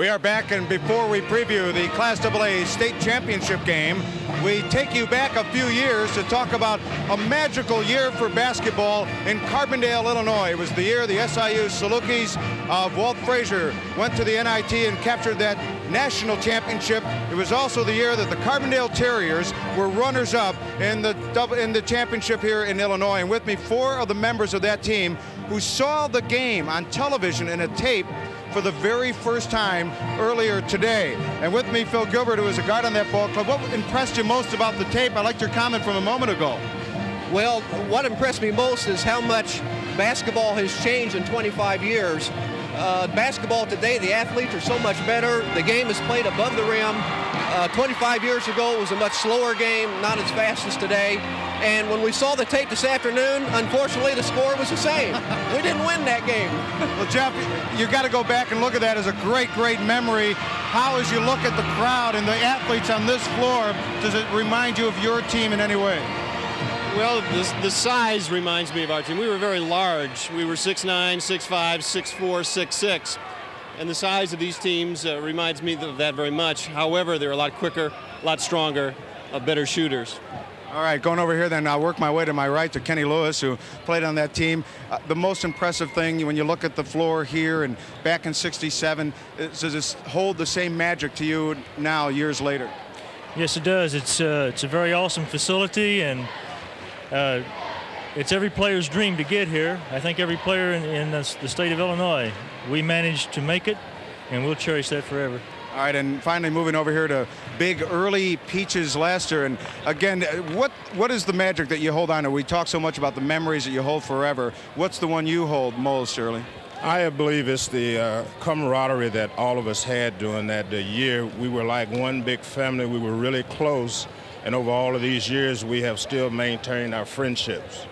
We are back, and before we preview the Class AA state championship game, we take you back a few years to talk about a magical year for basketball in Carbondale, Illinois. It was the year the SIU Salukis of Walt Frazier went to the NIT and captured that national championship. It was also the year that the Carbondale Terriers were runners-up in the championship here in Illinois. And with me, 4 of the members of that team who saw the game on television in a tape for the very first time earlier today. And with me, Phil Gilbert, who is a guard on that ball club. What impressed you most about the tape? I liked your comment from a moment ago. Well, what impressed me most is how much basketball has changed in 25 years. Basketball today, the athletes are so much better. The game is played above the rim. 25 years ago, it was a much slower game, not as fast as today. And when we saw the tape this afternoon, unfortunately, the score was the same. We didn't win that game. Well, Jeff, you got to go back and look at that as a great, great memory. How, as you look at the crowd and the athletes on this floor, does it remind you of your team in any way? Well, the size reminds me of our team. We were very large. We were 6'9", 6'5", 6'4", 6'6". And the size of these teams reminds me of that very much. However, they're a lot quicker, a lot stronger, better shooters. All right, going over here then, I'll work my way to my right to Kenny Lewis, who played on that team. The most impressive thing when you look at the floor here and back in '67, does this hold the same magic to you now, years later? Yes, it does. It's a very awesome facility, and it's every player's dream to get here. I think every player in the state of Illinois, we managed to make it, and we'll cherish that forever. All right, and finally moving over here to big early Peaches Lester. And again, what is the magic that you hold on to? We talk so much about the memories that you hold forever. What's the one you hold most, Shirley? I believe it's the camaraderie that all of us had during that year. We were like one big family. We were really close. And over all of these years, we have still maintained our friendships.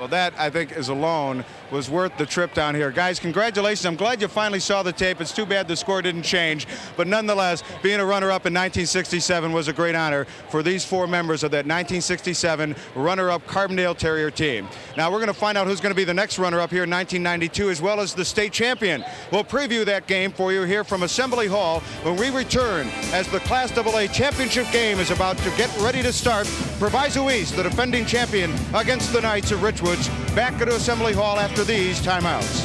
Well, that, I think, is alone was worth the trip down here. Guys, congratulations. I'm glad you finally saw the tape. It's too bad the score didn't change. But nonetheless, being a runner-up in 1967 was a great honor for these 4 members of that 1967 runner-up Carbondale Terrier team. Now, we're going to find out who's going to be the next runner-up here in 1992, as well as the state champion. We'll preview that game for you here from Assembly Hall when we return as the Class AA championship game is about to get ready to start. Proviso East, the defending champion, against the Knights of Richwoods. Back at Assembly Hall after these timeouts.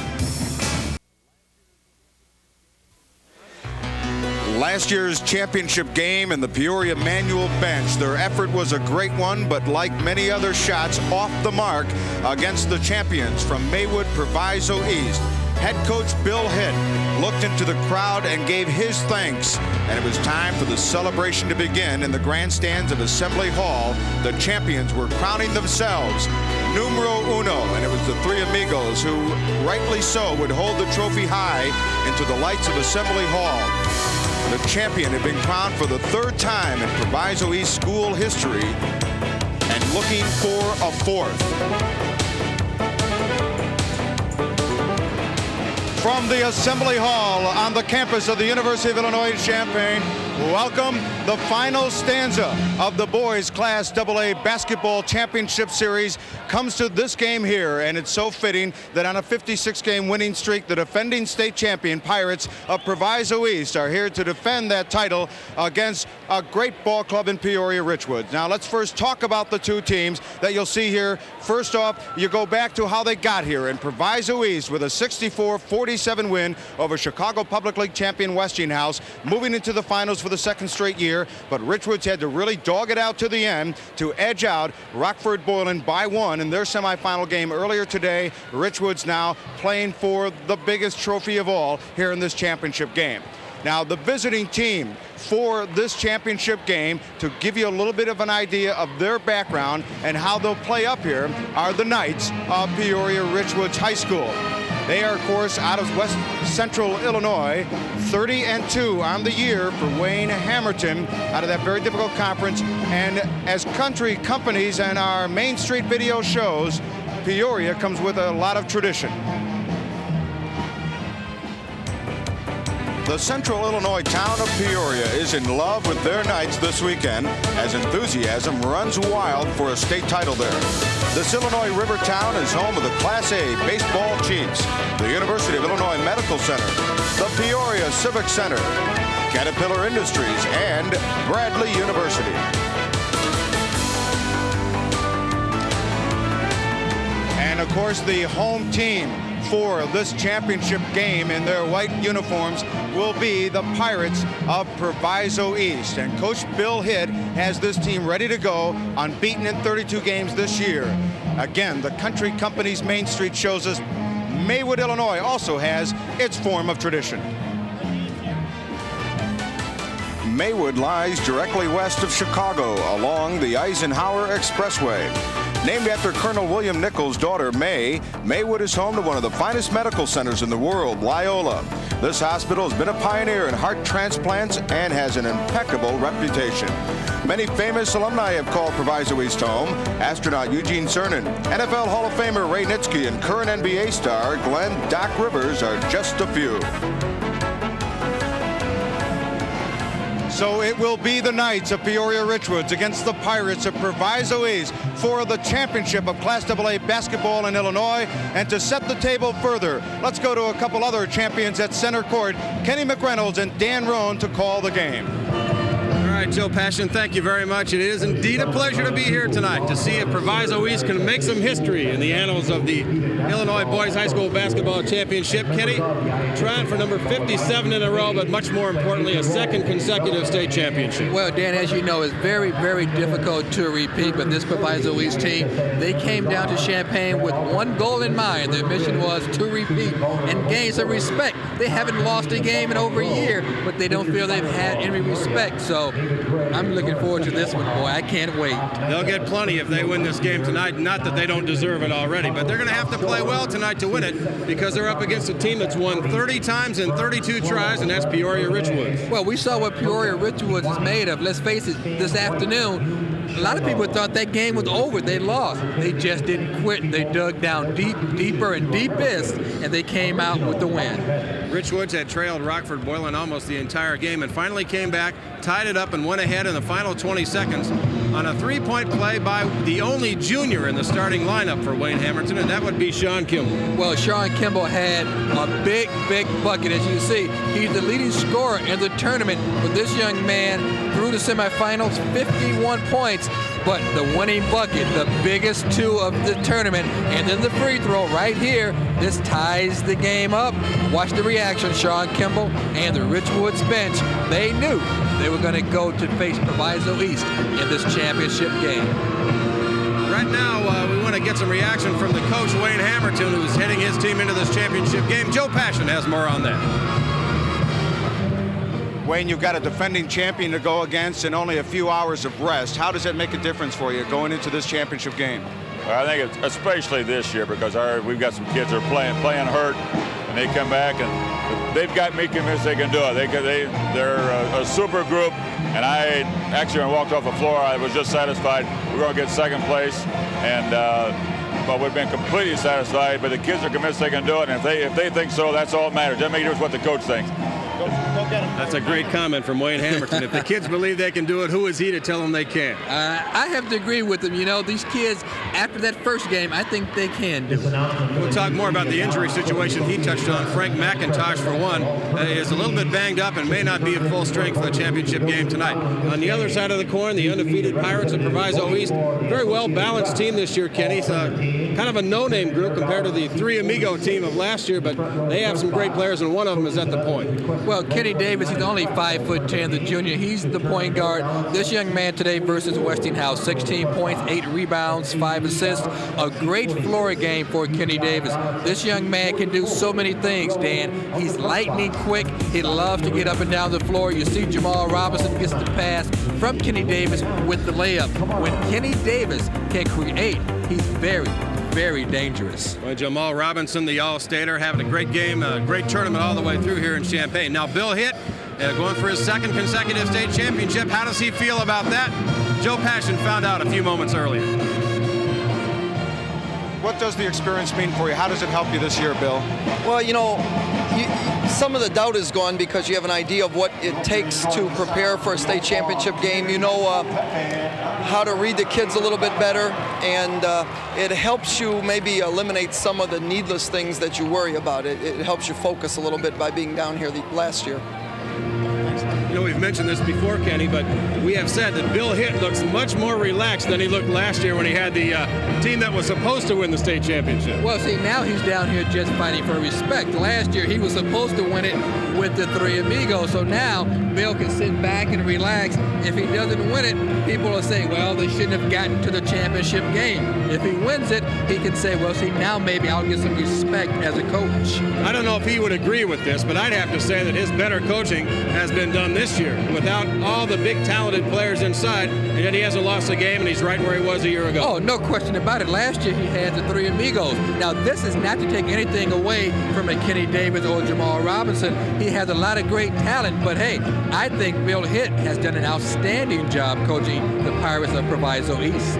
Last year's championship game in the Peoria Manual bench. Their effort was a great one, but like many other shots, off the mark against the champions from Maywood Proviso East. Head coach Bill Hitt looked into the crowd and gave his thanks. And it was time for the celebration to begin in the grandstands of Assembly Hall. The champions were crowning themselves numero uno, and it was the 3 amigos who, rightly so, would hold the trophy high into the lights of Assembly Hall. The champion had been crowned for the 3rd time in Proviso East school history and looking for a 4th. From the Assembly Hall on the campus of the University of Illinois in Champaign, welcome the final stanza of the boys Class AA Basketball Championship Series comes to this game here, and it's so fitting that on a 56-game winning streak, the defending state champion Pirates of Proviso East are here to defend that title against a great ball club in Peoria, Richwoods. Now let's first talk about the 2 teams that you'll see here. First off, you go back to how they got here, in Proviso East with a 64-47 win over Chicago Public League champion Westinghouse, moving into the finals for the 2nd straight year. But Richwoods had to really dog it out to the end to edge out Rockford Boylan by 1 in their semifinal game earlier today. Richwoods now playing for the biggest trophy of all here in this championship game. Now, the visiting team for this championship game, to give you a little bit of an idea of their background and how they'll play up here, are the Knights of Peoria Richwoods High School. They are, of course, out of West Central Illinois, 30-2 on the year for Wayne Hammerton out of that very difficult conference. And as country companies and our Main Street video shows, Peoria comes with a lot of tradition. The Central Illinois town of Peoria is in love with their Knights this weekend as enthusiasm runs wild for a state title there. This Illinois River town is home of the Class A baseball Chiefs, the University of Illinois Medical Center, the Peoria Civic Center, Caterpillar Industries, and Bradley University. And of course, the home team for this championship game in their white uniforms will be the Pirates of Proviso East. And Coach Bill Hitt has this team ready to go, unbeaten in 32 games this year. Again, the Country Company's Main Street shows us Maywood, Illinois also has its form of tradition. Maywood lies directly west of Chicago along the Eisenhower Expressway. Named after Colonel William Nichols' daughter, May, Maywood is home to one of the finest medical centers in the world, Loyola. This hospital has been a pioneer in heart transplants and has an impeccable reputation. Many famous alumni have called Proviso East home. Astronaut Eugene Cernan, NFL Hall of Famer Ray Nitschke, and current NBA star Glenn Doc Rivers are just a few. So it will be the Knights of Peoria Richwoods against the Pirates of Proviso East for the championship of Class AA basketball in Illinois. And to set the table further, let's go to a couple other champions at center court, Kenny McReynolds and Dan Roan, to call the game. All right, Joe Passion, thank you very much. It is indeed a pleasure to be here tonight to see if Proviso East can make some history in the annals of the Illinois Boys High School Basketball Championship. Kenny, trying for number 57 in a row, but much more importantly, a second consecutive state championship. Well, Dan, as you know, it's very, very difficult to repeat, but this Proviso East team, they came down to Champaign with one goal in mind. Their mission was to repeat and gain some respect. They haven't lost a game in over a year, but they don't feel they've had any respect. So I'm looking forward to this one, boy. I can't wait. They'll get plenty if they win this game tonight. Not that they don't deserve it already, but they're going to have to play well tonight to win it because they're up against a team that's won 30 times in 32 tries, and that's Peoria Richwoods. Well, we saw what Peoria Richwoods is made of. Let's face it, this afternoon, a lot of people thought that game was over. They lost. They just didn't quit. They dug down deeper and deepest, and they came out with the win. Richwoods had trailed Rockford Boylan almost the entire game and finally came back, tied it up, and went ahead in the final 20 seconds on a three-point play by the only junior in the starting lineup for Wayne Hamilton, and that would be Sean Kimball. Well, Sean Kimball had a big, big bucket. As you see, he's the leading scorer in the tournament. But this young man through the semifinals, 51 points. But the winning bucket, the biggest two of the tournament, and then the free throw right here, this ties the game up. Watch the reaction, Sean Kimball and the Richwoods bench. They knew they were going to go to face Proviso East in this championship game. Right now, we want to get some reaction from the coach, Wayne Hamilton, who's heading his team into this championship game. Joe Passion has more on that. Wayne, you've got a defending champion to go against and only a few hours of rest. How does that make a difference for you going into this championship game? Well, I think it's especially this year because we've got some kids that are playing hurt, and they come back and they've got me convinced they can do it. They're a super group, and I actually, when I walked off the floor, I was just satisfied we're going to get second place, and but we've been completely satisfied. But the kids are convinced they can do it, and if they think so, that's all that matters. Doesn't make a difference what the coach thinks. That's a great comment from Wayne Hamilton. If the kids believe they can do it, who is he to tell them they can't? I have to agree with them. You know, these kids, after that first game, I think they can do it. We'll talk more about the injury situation he touched on. Frank McIntosh, for one, is a little bit banged up and may not be at full strength for the championship game tonight. On the other side of the coin, the undefeated Pirates of Proviso East. Very well-balanced team this year, Kenny. It's kind of a no-name group compared to the Three Amigo team of last year, but they have some great players, and one of them is at the point. Well, Kenny Davis, he's only 5'10", the junior. He's the point guard. This young man today versus Westinghouse, 16 points, 8 rebounds, 5 assists. A great floor game for Kenny Davis. This young man can do so many things, Dan. He's lightning quick. He loves to get up and down the floor. You see Jamal Robinson gets the pass from Kenny Davis with the layup. When Kenny Davis can create, he's very, very dangerous. Well, Jamal Robinson, the All-Stater, having a great game, a great tournament all the way through here in Champaign. Now, Bill Hitt going for his second consecutive state championship. How does he feel about that? Joe Passion found out a few moments earlier. What does the experience mean for you? How does it help you this year, Bill? Well, you know, some of the doubt is gone because you have an idea of what it takes to prepare for a state championship game. You know how to read the kids a little bit better, and it helps you maybe eliminate some of the needless things that you worry about. It helps you focus a little bit by being down here last year. You know, we've mentioned this before, Kenny, but we have said that Bill Hitt looks much more relaxed than he looked last year when he had the team that was supposed to win the state championship. Well, see, now he's down here just fighting for respect. Last year, he was supposed to win it with the Three Amigos, so now Bill can sit back and relax. If he doesn't win it, people will say, well, they shouldn't have gotten to the championship game. If he wins it, he can say, well, see, now maybe I'll get some respect as a coach. I don't know if he would agree with this, but I'd have to say that his better coaching has been done this year without all the big talented players inside, and yet he hasn't lost a game, and he's right where he was a year ago. Oh, no question about it. Last year he had the Three Amigos. Now, this is not to take anything away from a Kenny Davis or Jamal Robinson. He has a lot of great talent, but hey, I think Bill Hitt has done an outstanding job coaching the Pirates of Proviso East.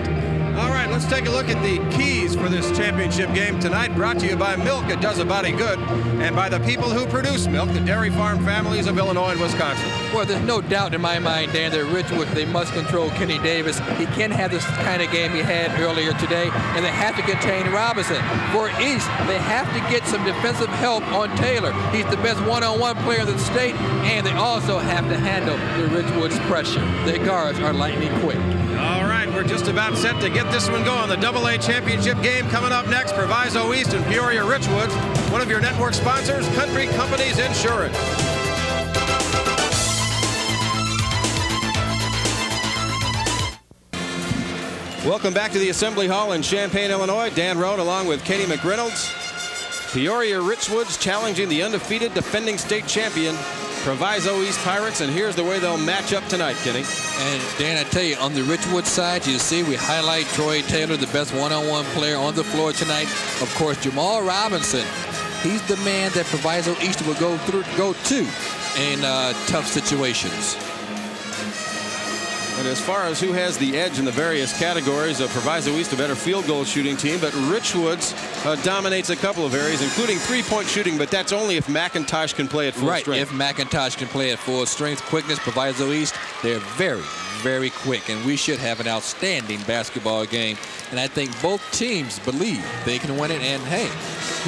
All right, let's take a look at the keys for this championship game tonight, brought to you by Milk. It does a body good, and by the people who produce milk, the dairy farm families of Illinois and Wisconsin. Well, there's no doubt in my mind, Dan, that Richwoods, they must control Kenny Davis. He can't have this kind of game he had earlier today, and they have to contain Robinson. For East, they have to get some defensive help on Taylor. He's the best one-on-one player in the state, and they also have to handle the Richwoods pressure. Their guards are lightning quick. All right, we're just about set to get this one going. The AA championship game coming up next. Proviso East and Peoria Richwoods. One of your network sponsors, Country Companies Insurance. Welcome back to the Assembly Hall in Champaign, Illinois. Dan Roan along with Kenny McReynolds. Peoria Richwoods challenging the undefeated defending state champion Proviso East Pirates, and here's the way they'll match up tonight, Kenny. And Dan, I tell you, on the Richwoods side, you see we highlight Troy Taylor, the best one-on-one player on the floor tonight. Of course, Jamal Robinson, he's the man that Proviso East will go to in tough situations. And as far as who has the edge in the various categories, Proviso East a better field goal shooting team, but Richwoods dominates a couple of areas, including three-point shooting, but that's only if McIntosh can play at full strength. Right, if McIntosh can play at full strength, quickness, Proviso East, they're very, very quick, and we should have an outstanding basketball game. And I think both teams believe they can win it, and hey,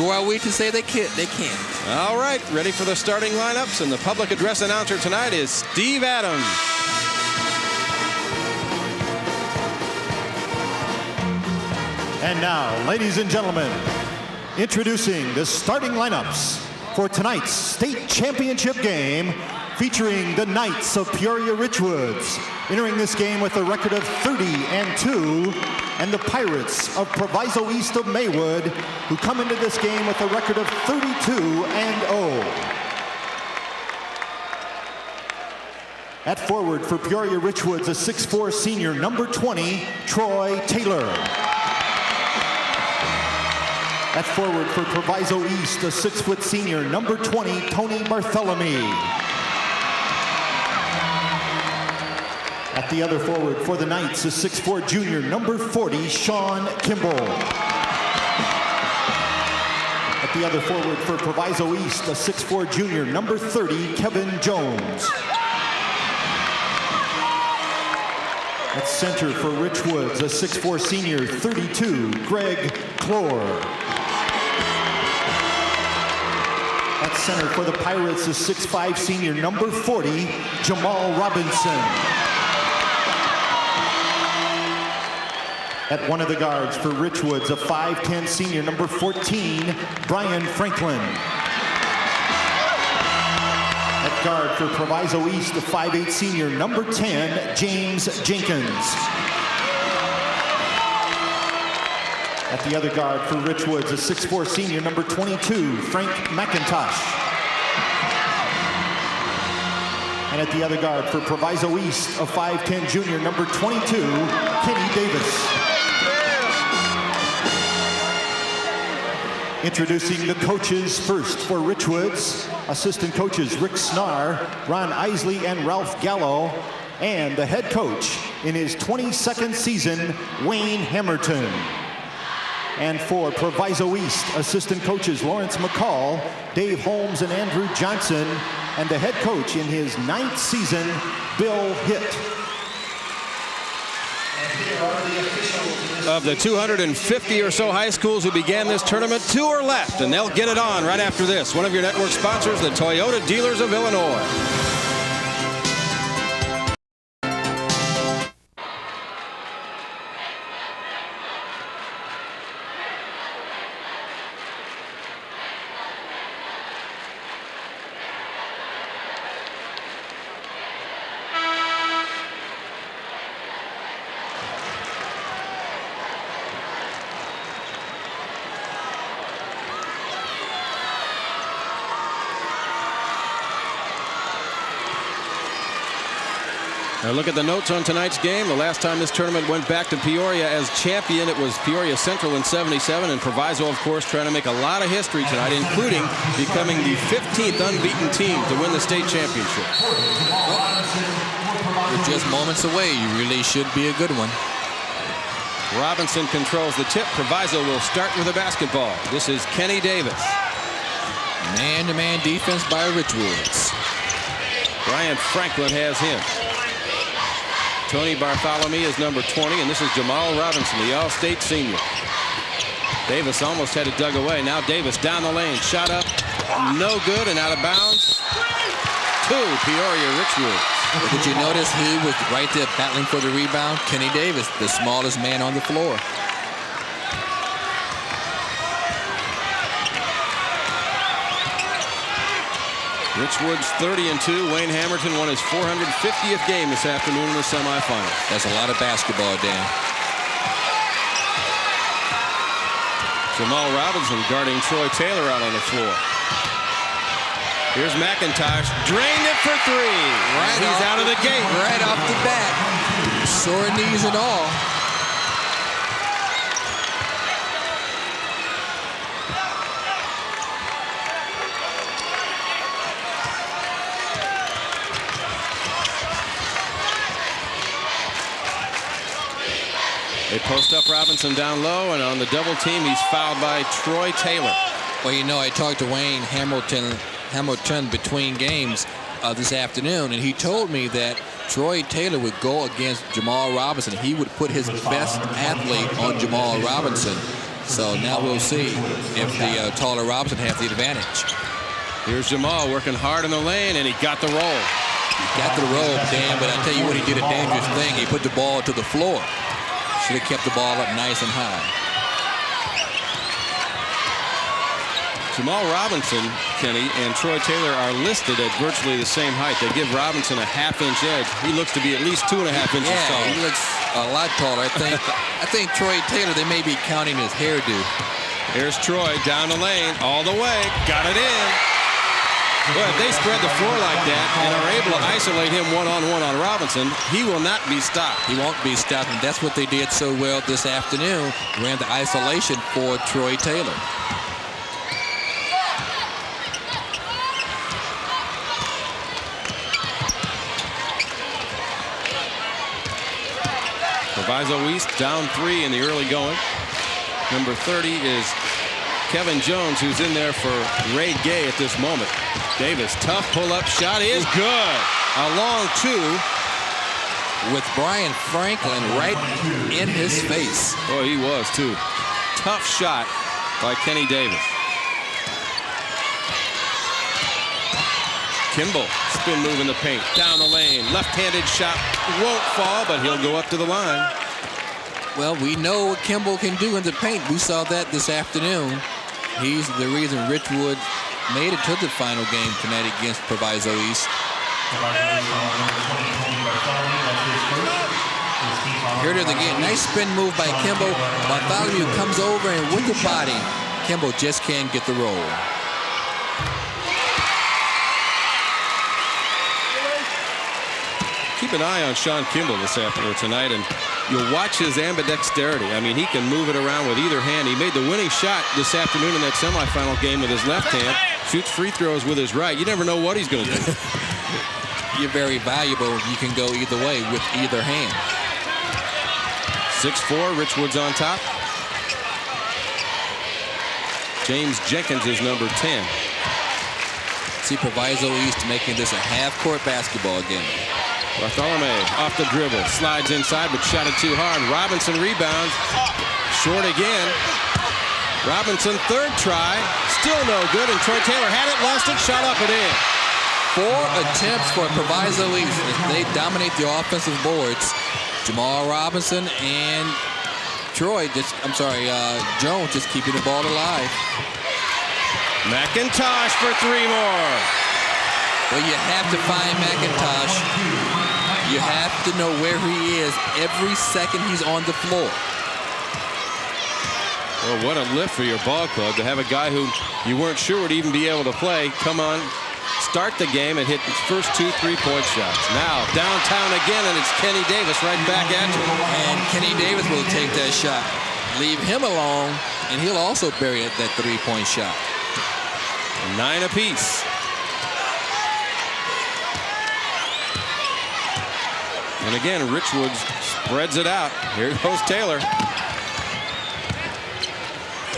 who are we to say they can't? They can. All right, ready for the starting lineups, and the public address announcer tonight is Steve Adams. And now, ladies and gentlemen, introducing the starting lineups for tonight's state championship game featuring the Knights of Peoria Richwoods, entering this game with a record of 30-2, and the Pirates of Proviso East of Maywood, who come into this game with a record of 32-0. At forward for Peoria Richwoods, a 6'4" senior, number 20, Troy Taylor. At forward for Proviso East, a 6' senior, number 20, Tony Bartholomew. At the other forward for the Knights, a 6'4" junior, number 40, Sean Kimball. At the other forward for Proviso East, a 6'4" junior, number 30, Kevin Jones. At center for Richwoods, a 6'4" senior, 32, Greg Clore. At center for the Pirates, a 6'5" senior, number 40, Jamal Robinson. At one of the guards for Richwoods, a 5'10" senior, number 14, Brian Franklin. At guard for Proviso East, a 5'8" senior, number 10, James Jenkins. At the other guard for Richwoods, a 6'4" senior, number 22, Frank McIntosh. And at the other guard for Proviso East, a 5'10" junior, number 22, Kenny Davis. Introducing the coaches first for Richwoods, assistant coaches Rick Snar, Ron Isley, and Ralph Gallo, and the head coach in his 22nd season, Wayne Hammerton. And for Proviso East, assistant coaches Lawrence McCall, Dave Holmes, and Andrew Johnson, and the head coach in his 9th season, Bill Hitt. Of the 250 or so high schools who began this tournament, 2 are left, and they'll get it on right after this. One of your network sponsors, the Toyota Dealers of Illinois. Now look at the notes on tonight's game. The last time this tournament went back to Peoria as champion, it was Peoria Central in '77, and Proviso, of course, trying to make a lot of history tonight, including becoming the 15th unbeaten team to win the state championship. We're just moments away. You really should be a good one. Robinson controls the tip. Proviso will start with a basketball. This is Kenny Davis. Man-to-man defense by Richwoods. Brian Franklin has him. Tony Bartholomew is number 20, and this is Jamal Robinson, the All-State senior. Davis almost had it dug away. Now Davis down the lane, shot up, no good, and out of bounds to Peoria Richwoods. Did you notice he was right there battling for the rebound? Kenny Davis, the smallest man on the floor. Richwoods 30-2. Wayne Hamilton won his 450th game this afternoon in the semifinals. That's a lot of basketball, Dan. Jamal Robinson guarding Troy Taylor out on the floor. Here's McIntosh, drained it for 3. Right, he's out of the gate. Right off the bat. Sore knees and all. They post up Robinson down low, and on the double team, he's fouled by Troy Taylor. Well, you know, I talked to Wayne Hamilton between games this afternoon, and he told me that Troy Taylor would go against Jamal Robinson. He would put his best athlete on Jamal Robinson. So now we'll see if the taller Robinson has the advantage. Here's Jamal working hard in the lane, and he got the roll. He got the roll, Dan, but I tell you what, he did a dangerous thing. He put the ball to the floor. Should have kept the ball up nice and high. Jamal Robinson, Kenny, and Troy Taylor are listed at virtually the same height. They give Robinson a half-inch edge. He looks to be at least 2.5 inches tall. He looks a lot taller. I think Troy Taylor, they may be counting his hairdo. Here's Troy down the lane, all the way, got it in. Well, if they spread the floor like that and are able to isolate him one-on-one on Robinson, he will not be stopped. He won't be stopped, and that's what they did so well this afternoon. Ran the isolation for Troy Taylor. Proviso East down 3 in the early going. Number 30 is Kevin Jones, who's in there for Ray Gay at this moment. Davis, tough pull-up shot is good. A long 2. With Brian Franklin right in his face. Oh, he was, too. Tough shot by Kenny Davis. Kimball, spin move in the paint. Down the lane, left-handed shot. Won't fall, but he'll go up to the line. Well, we know what Kimball can do in the paint. We saw that this afternoon. He's the reason Richwood made it to the final game tonight against Proviso East. Here it is again. Nice spin move by Kimball. Bartholomew comes over, and with the body, Kimball just can't get the roll. Keep an eye on Sean Kimball this afternoon tonight, and you'll watch his ambidexterity. I mean, he can move it around with either hand. He made the winning shot this afternoon in that semifinal game with his left hand. Shoots free throws with his right. You never know what he's going to do. You're very valuable. You can go either way with either hand. 6'4", Richwoods on top. James Jenkins is number 10. See Proviso East making this a half-court basketball game. Bartholomew off the dribble, slides inside, but shot it too hard. Robinson rebounds, short again. Robinson, third try, still no good, and Troy Taylor had it, lost it, shot up and in. 4 attempts for Proviso East as they dominate the offensive boards. Jamal Robinson and Jones just keeping the ball alive. McIntosh for 3 more. Well, you have to find McIntosh. You have to know where he is every second he's on the floor. Well, what a lift for your ball club to have a guy who you weren't sure would even be able to play come on, start the game, and hit his first 2 3-point shots. Now downtown again, and it's Kenny Davis right back at you. And Kenny Davis will take that shot. Leave him alone, and he'll also bury that 3-point shot. 9 apiece. And again, Richwoods spreads it out. Here goes Taylor.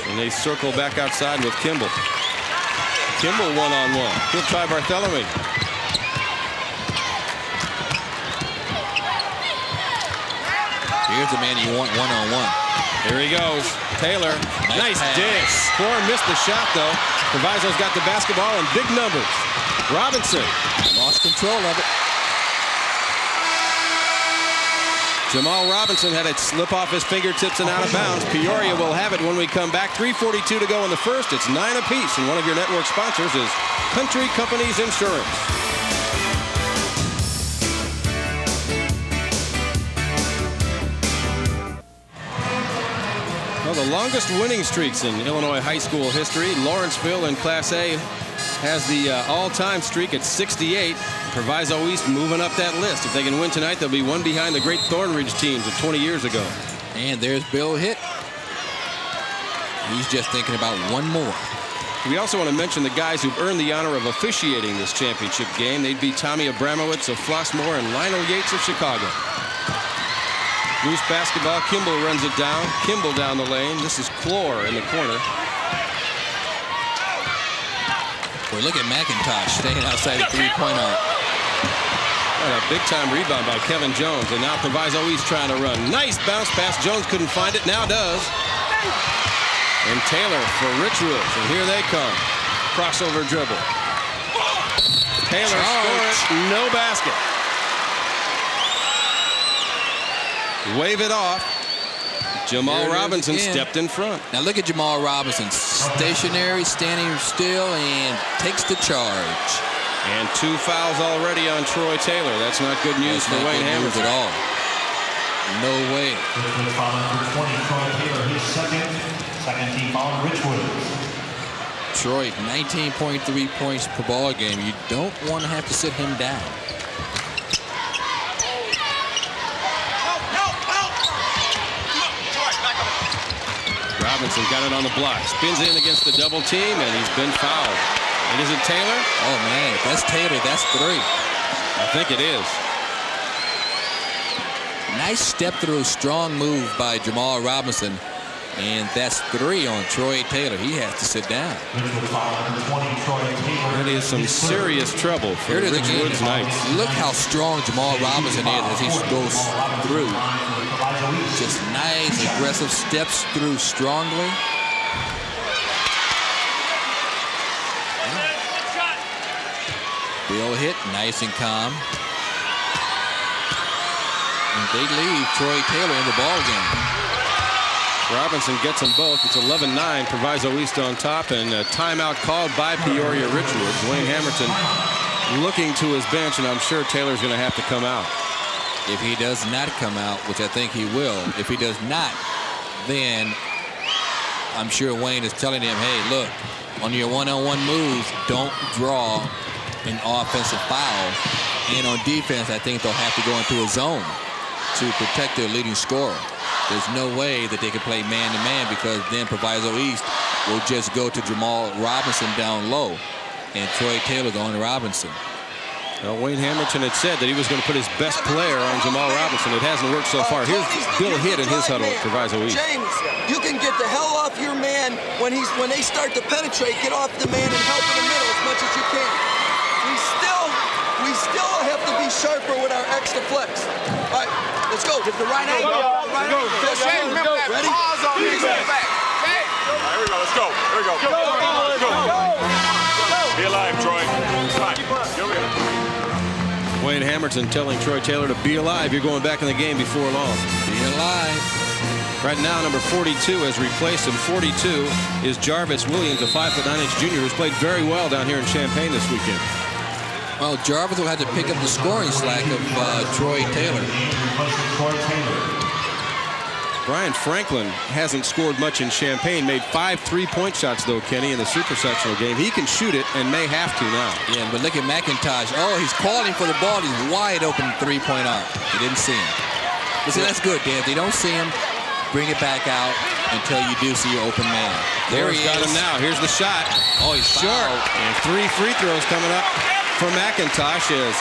And they circle back outside with Kimball. Kimball one-on-one. He'll try Bartholomew. Here's the man you want one-on-one. Here he goes. Taylor. Nice dish. Core missed the shot, though. Proviso's got the basketball in big numbers. Robinson. Lost control of it. Jamal Robinson had it slip off his fingertips and out of bounds. Peoria will have it when we come back. 3:42 to go in the first. It's 9 apiece, and one of your network sponsors is Country Companies Insurance. Well, the longest winning streaks in Illinois high school history. Lawrenceville in Class A has the all-time streak at 68. Proviso East moving up that list. If they can win tonight, they'll be one behind the great Thornridge teams of 20 years ago. And there's Bill Hitt. He's just thinking about one more. We also want to mention the guys who've earned the honor of officiating this championship game. They'd be Tommy Abramowitz of Flossmoor and Lionel Yates of Chicago. Loose basketball. Kimball runs it down. Kimball down the lane. This is Clore in the corner. Boy, look at McIntosh staying outside the 3-point arc. And a big-time rebound by Kevin Jones. And now Proviso East trying to run. Nice bounce pass. Jones couldn't find it. Now does. And Taylor for Richwoods. And here they come. Crossover dribble. Taylor scores. No basket. Wave it off. Jamal Robinson stepped in front. Now look at Jamal Robinson. Stationary, standing still, and takes the charge. And 2 fouls already on Troy Taylor. That's not good news for Wayne Hamilton at all. No way. Second team foul, Richwoods. Troy, 19.3 points per ball game. You don't want to have to sit him down. Robinson got it on the block. Spins in against the double team, and he's been fouled. And is it Taylor? Oh, man. If that's Taylor, that's 3. I think it is. Nice step-through, strong move by Jamal Robinson. And that's 3 on Troy Taylor. He has to sit down. That is some serious trouble for the Richwoods Knights. Look how strong Jamal Robinson is as he goes through. Just nice, aggressive steps through strongly. Bill Hitt, nice and calm. And they leave Troy Taylor in the ball game. Robinson gets them both. It's 11-9. Proviso East on top, and a timeout called by Peoria Richwoods. Wayne Hamilton looking to his bench, and I'm sure Taylor's going to have to come out. If he does not come out, which I think he will, if he does not, then I'm sure Wayne is telling him, hey, look, on your one-on-one moves, don't draw an offensive foul. And on defense, I think they'll have to go into a zone to protect their leading scorer. There's no way that they can play man-to-man because then Proviso East will just go to Jamal Robinson down low and Troy Taylor's on Robinson. Well, Wayne Hamilton had said that he was going to put his best player on Jamal Robinson. It hasn't worked so far. Here's Bill Hitt in his huddle at Proviso East. James, you can get the hell off your man when they start to penetrate. Get off the man and help in the middle as much as you can. We still have to be sharper with our extra flex. All right, let's go. Get the right angle. Right angle. James, remember that. Ready? Pause on me. Back. Hey. All right, here we go. Let's go. Here we go. Let's go. Be alive, Troy. Come on. Here we go. Wayne Hamilton telling Troy Taylor to be alive. You're going back in the game before long. Be alive. Right now, number 42 has replaced him. 42 is Jarvis Williams, a 5'9" junior who's played very well down here in Champaign this weekend. Well, Jarvis will have to pick up the scoring slack of Troy Taylor. Brian Franklin hasn't scored much in Champaign. Made 5 3-point shots, though, Kenny, in the super sectional game. He can shoot it and may have to now. Yeah, but look at McIntosh. Oh, he's calling for the ball. He's wide open three-point arc. They didn't see him. But see, that's good, Dan. If they don't see him, bring it back out until you do see your open man. There he got him now. Here's the shot. Oh, he's short. And 3 free throws coming up for McIntosh as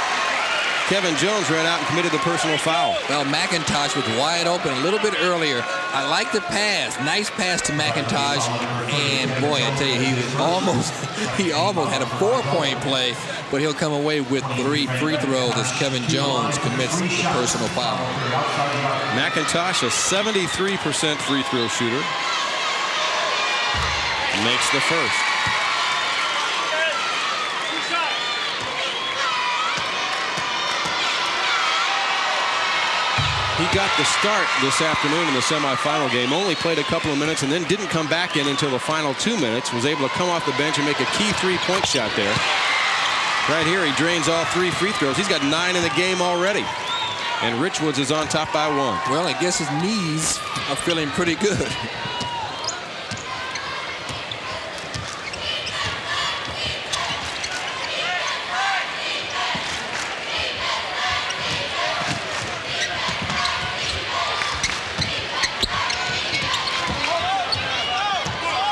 Kevin Jones ran out and committed the personal foul. Well, McIntosh was wide open a little bit earlier. I like the pass. Nice pass to McIntosh. And boy, I tell you, he almost had a 4-point play, but he'll come away with 3 free throws as Kevin Jones commits the personal foul. McIntosh, a 73% free throw shooter, makes the first. He got the start this afternoon in the semifinal game, only played a couple of minutes and then didn't come back in until the final 2 minutes, was able to come off the bench and make a key 3-point shot there. Right here, he drains all 3 free throws. He's got 9 in the game already. And Richwoods is on top by 1. Well, I guess his knees are feeling pretty good.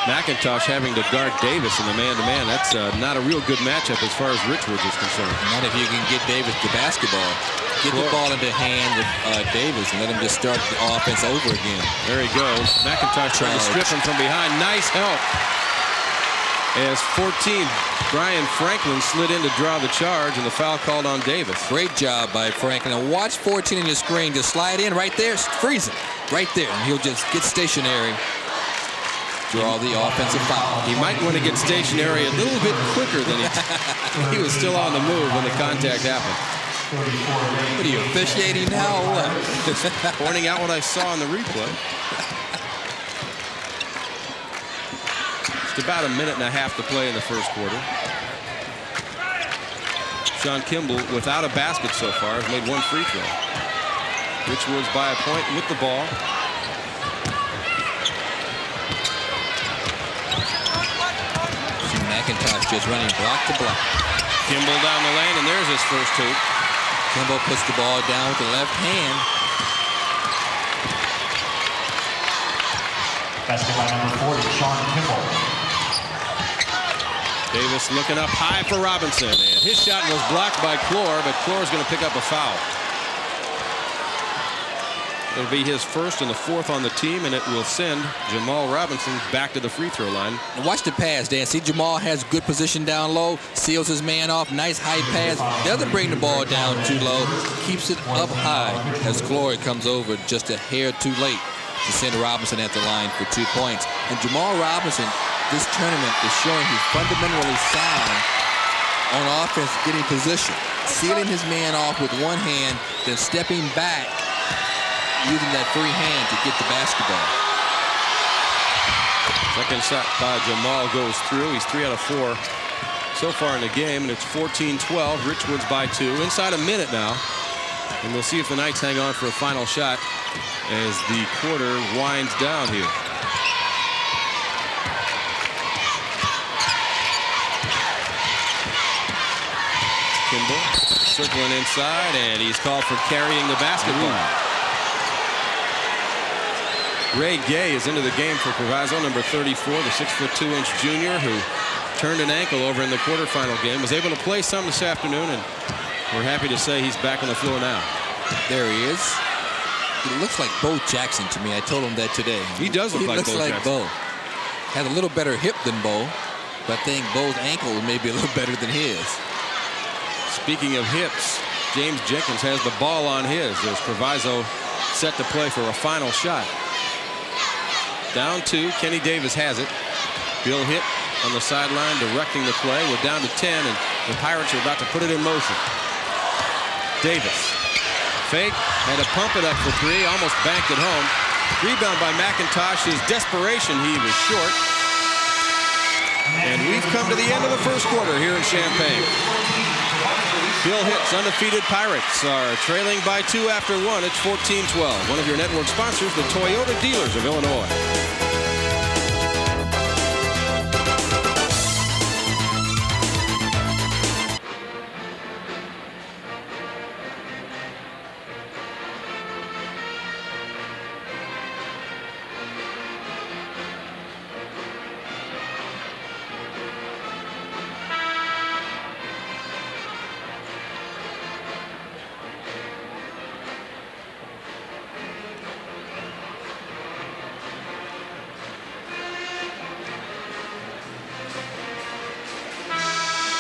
McIntosh having to guard Davis in the man-to-man. That's not a real good matchup as far as Richwoods is concerned. Not if you can get Davis the basketball. Get the ball into hand with Davis and let him just start the offense over again. There he goes. McIntosh trying to strip him from behind. Nice help. As 14, Brian Franklin slid in to draw the charge, and the foul called on Davis. Great job by Franklin. Now watch 14 in your screen. Just slide in right there. Freeze him. Right there. And he'll just get stationary. Draw the offensive foul. He might want to get stationary a little bit quicker than he was still on the move when the contact happened. What are you, officiating now or what? Just pointing out what I saw in the replay. Just about a minute and a half to play in the first quarter. Sean Kimball, without a basket so far, has made 1 free throw. Richwoods by a point with the ball. McIntosh just running block to block. Kimball down the lane, and there's his first hoop. Kimball puts the ball down with the left hand. Basket by number 40, Sean Kimball. Davis looking up high for Robinson, and his shot was blocked by Clore, but Clore's going to pick up a foul. It'll be his first and the 4th on the team, and it will send Jamal Robinson back to the free throw line. Watch the pass, Dan. See, Jamal has good position down low, seals his man off, nice high pass. Doesn't bring the ball down too low, keeps it up high as Clore comes over just a hair too late to send Robinson at the line for 2 points. And Jamal Robinson, this tournament is showing he's fundamentally sound on offense, getting position, sealing his man off with one hand, then stepping back, using that free hand to get the basketball. Second shot by Jamal goes through. He's 3 out of 4 so far in the game, and it's 14-12. Richwoods by 2. Inside a minute now, and we'll see if the Knights hang on for a final shot as the quarter winds down here. Kimball circling inside, and he's called for carrying the basketball. Ray Gay is into the game for Proviso, number 34, the 6'2" junior who turned an ankle over in the quarterfinal game. Was able to play some this afternoon and We're happy to say he's back on the floor now. There he is. He looks like Bo Jackson to me. I told him that today. He does look like Bo Jackson. He looks like Bo. Has a little better hip than Bo, but I think Bo's ankle may be a little better than his. Speaking of hips, James Jenkins has the ball on his. There's Proviso set to play for a final shot. Down 2. Kenny Davis has it. Bill Hitt on the sideline directing the play. We're down to 10, and the Pirates are about to put it in motion. Davis. Fake. Had to pump it up for 3. Almost banked it home. Rebound by McIntosh. His desperation, he was short. And we've come to the end of the first quarter here in Champaign. Bill Hitt's undefeated Pirates are trailing by 2 after 1. It's 14-12. One of your network sponsors, the Toyota dealers of Illinois.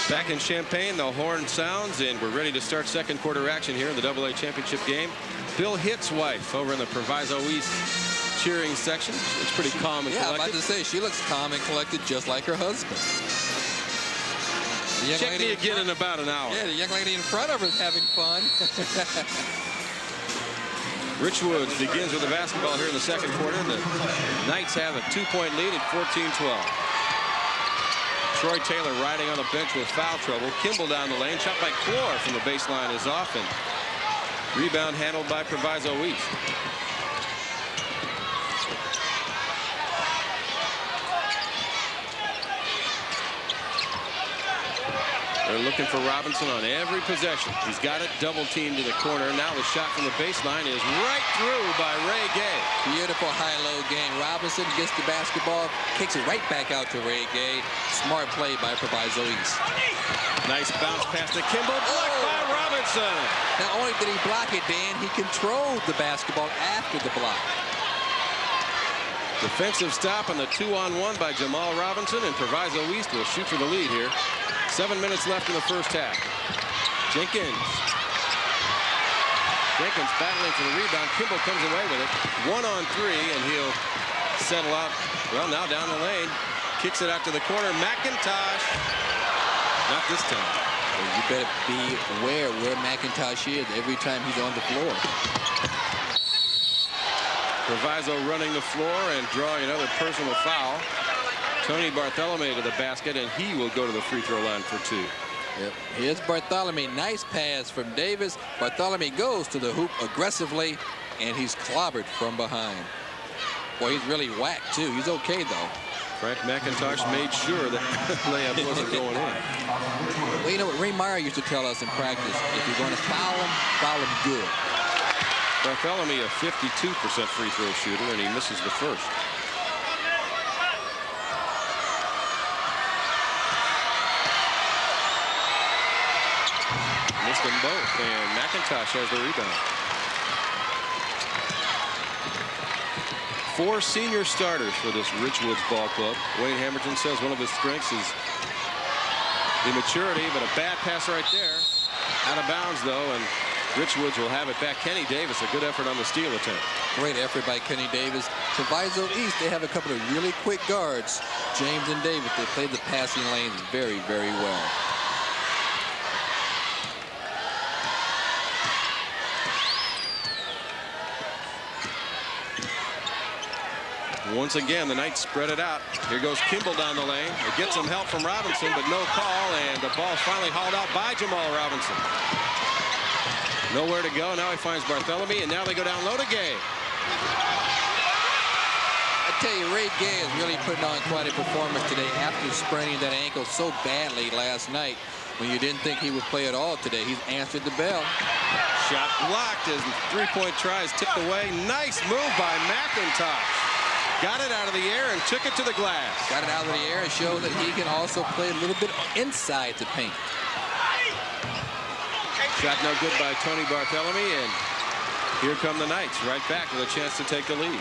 Back in Champaign, the horn sounds, and we're ready to start second quarter action here in the AA championship game. Bill Hitt's wife over in the Proviso East cheering section. It's pretty calm and collected. I'm about to say, she looks calm and collected just like her husband. Check me again in about an hour. Yeah, the young lady in front of her is having fun. Richwoods begins with the basketball here in the second quarter. The Knights have a 2-point lead at 14-12. Troy Taylor riding on the bench with foul trouble. Kimball down the lane. Shot by Clore from the baseline is off, and rebound handled by Proviso East. They're looking for Robinson on every possession. He's got it double teamed to the corner. Now the shot from the baseline is right through by Ray Gay. Beautiful high-low game. Robinson gets the basketball, kicks it right back out to Ray Gay. Smart play by Proviso East. Nice bounce pass to Kimball. Blocked by Robinson. Not only did he block it, Dan, he controlled the basketball after the block. Defensive stop on the 2-on-1 by Jamal Robinson, and Proviso East will shoot for the lead here. 7 minutes left in the first half. Jenkins battling for the rebound. Kimball comes away with it. 1-on-3, and he'll settle out. Well, now down the lane. Kicks it out to the corner. McIntosh. Not this time. Well, you better be aware where McIntosh is every time he's on the floor. Proviso running the floor and drawing another personal foul. Tony Barthelemy to the basket, and he will go to the free throw line for 2. Yep. Here's Barthelemy. Nice pass from Davis. Barthelemy goes to the hoop aggressively, and he's clobbered from behind. Boy, he's really whacked, too. He's okay, though. Frank McIntosh made sure that layup wasn't going in. Well, you know what Ray Meyer used to tell us in practice? If you're going to foul him good. Barthelemy, a 52% free throw shooter, and he misses the first. Missed them both, and McIntosh has the rebound. 4 senior starters for this Richwoods ball club. Wayne Hamilton says one of his strengths is the maturity, but a bad pass right there. Out of bounds, though, and Richwoods will have it back. Kenny Davis, a good effort on the steal attempt. Great effort by Kenny Davis. Proviso East, they have a couple of really quick guards. James and Davis, they played the passing lanes very, very well. Once again, the Knights spread it out. Here goes Kimball down the lane. It gets some help from Robinson, but no call, and the ball's finally hauled out by Jamal Robinson. Nowhere to go. Now he finds Barthelemy, and now they go down low to Gay. I tell you, Ray Gay is really putting on quite a performance today after spraining that ankle so badly last night. When you didn't think he would play at all today, he's answered the bell. Shot blocked as three-point try is tipped away. Nice move by McIntosh. Got it out of the air and took it to the glass. Got it out of the air and showed that he can also play a little bit inside the paint. Shot no good by Tony Barthélemy, and here come the Knights right back with a chance to take the lead.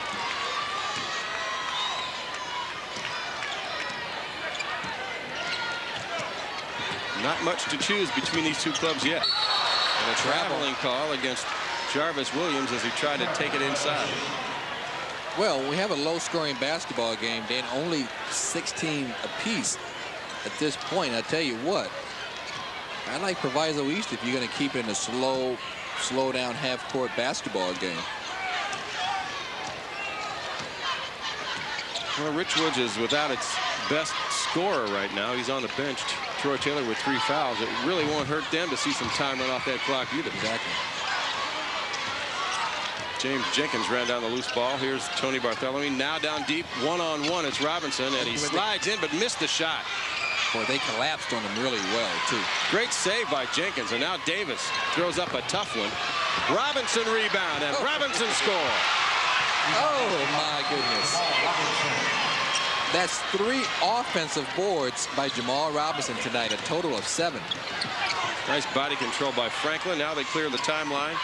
Not much to choose between these two clubs yet. And a traveling call against Jarvis Williams as he tried to take it inside. Well, we have a low-scoring basketball game, Dan, only 16 apiece at this point. I tell you what, I like Proviso East if you're going to keep it in a slow down half-court basketball game. Well, Richwoods is without its best scorer right now. He's on the bench. Troy Taylor with 3 fouls. It really won't hurt them to see some time run off that clock either. Exactly. James Jenkins ran down the loose ball. Here's Tony Barthélemy. Now down deep, one-on-one. It's Robinson, and he slides in but missed the shot. Boy, they collapsed on him really well, too. Great save by Jenkins, and now Davis throws up a tough one. Robinson rebound, and Robinson score. Oh, my goodness. That's 3 offensive boards by Jamal Robinson tonight, a total of 7. Nice body control by Franklin. Now they clear the timeline.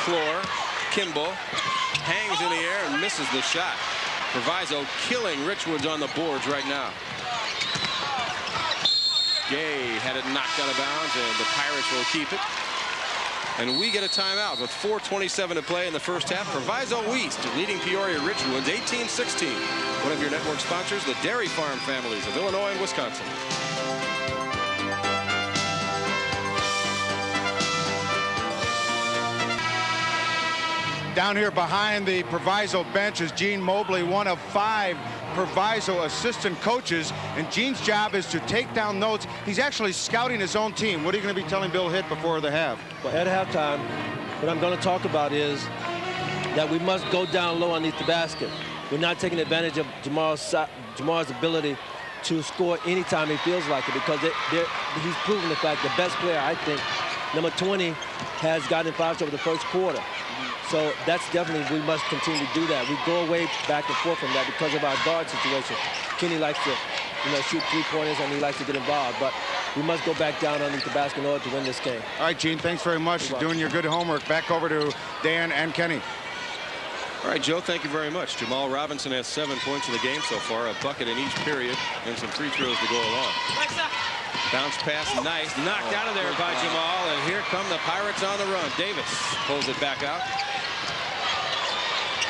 Floor, Kimball hangs in the air and misses the shot. Proviso killing Richwoods on the boards right now. Gay had it knocked out of bounds, and the Pirates will keep it. And we get a timeout with 4:27 to play in the first half. Proviso East leading Peoria Richwoods 18-16. One of your network sponsors, the dairy farm families of Illinois and Wisconsin. Down here behind the Proviso bench is Gene Mobley, one of 5 Proviso assistant coaches, and Gene's job is to take down notes. He's actually scouting his own team. What are you going to be telling Bill Hitt before the half? Well, at halftime, what I'm going to talk about is that we must go down low underneath the basket. We're not taking advantage of Jamal's ability to score anytime he feels like it, because he's proven the fact the best player, I think, number 20, has gotten fouls over the first quarter. So that's definitely, we must continue to do that. We go away back and forth from that because of our guard situation. Kenny likes to, shoot 3-pointers, and he likes to get involved. But we must go back down underneath the basket in order to win this game. All right, Gene, thanks very much for doing your good homework. Back over to Dan and Kenny. All right, Joe, thank you very much. Jamal Robinson has 7 points in the game so far, a bucket in each period, and some free throws to go along. Bounce pass, nice. Knocked out of there by Jamal, and here come the Pirates on the run. Davis pulls it back out.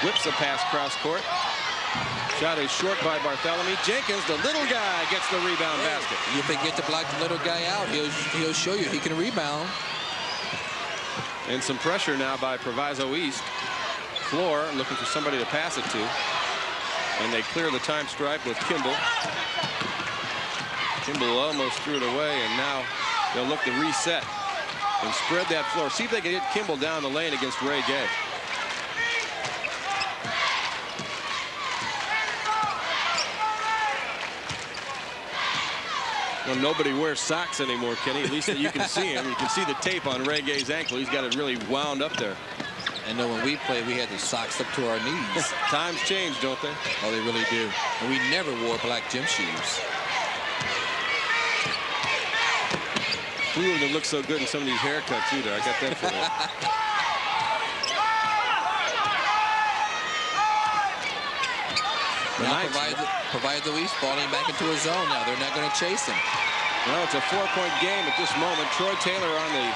Whips a pass cross court. Shot is short by Barthélemy. Jenkins, the little guy, gets the rebound basket. If they get to block the little guy out, he'll show you he can rebound. And some pressure now by Proviso East. Floor looking for somebody to pass it to. And they clear the time stripe with Kimball. Kimball almost threw it away, and now they'll look to reset and spread that floor. See if they can get Kimball down the lane against Ray Gay. Well, nobody wears socks anymore, Kenny, at least that you can see him. You can see the tape on Ray Gay's ankle. He's got it really wound up there. I know when we played, we had the socks up to our knees. Times change, don't they? Oh, they really do. And we never wore black gym shoes. We wouldn't have looked so good in some of these haircuts either. I got that for you. Proviso East falling back into a zone now. They're not going to chase him. Well, it's a 4-point game at this moment. Troy Taylor on the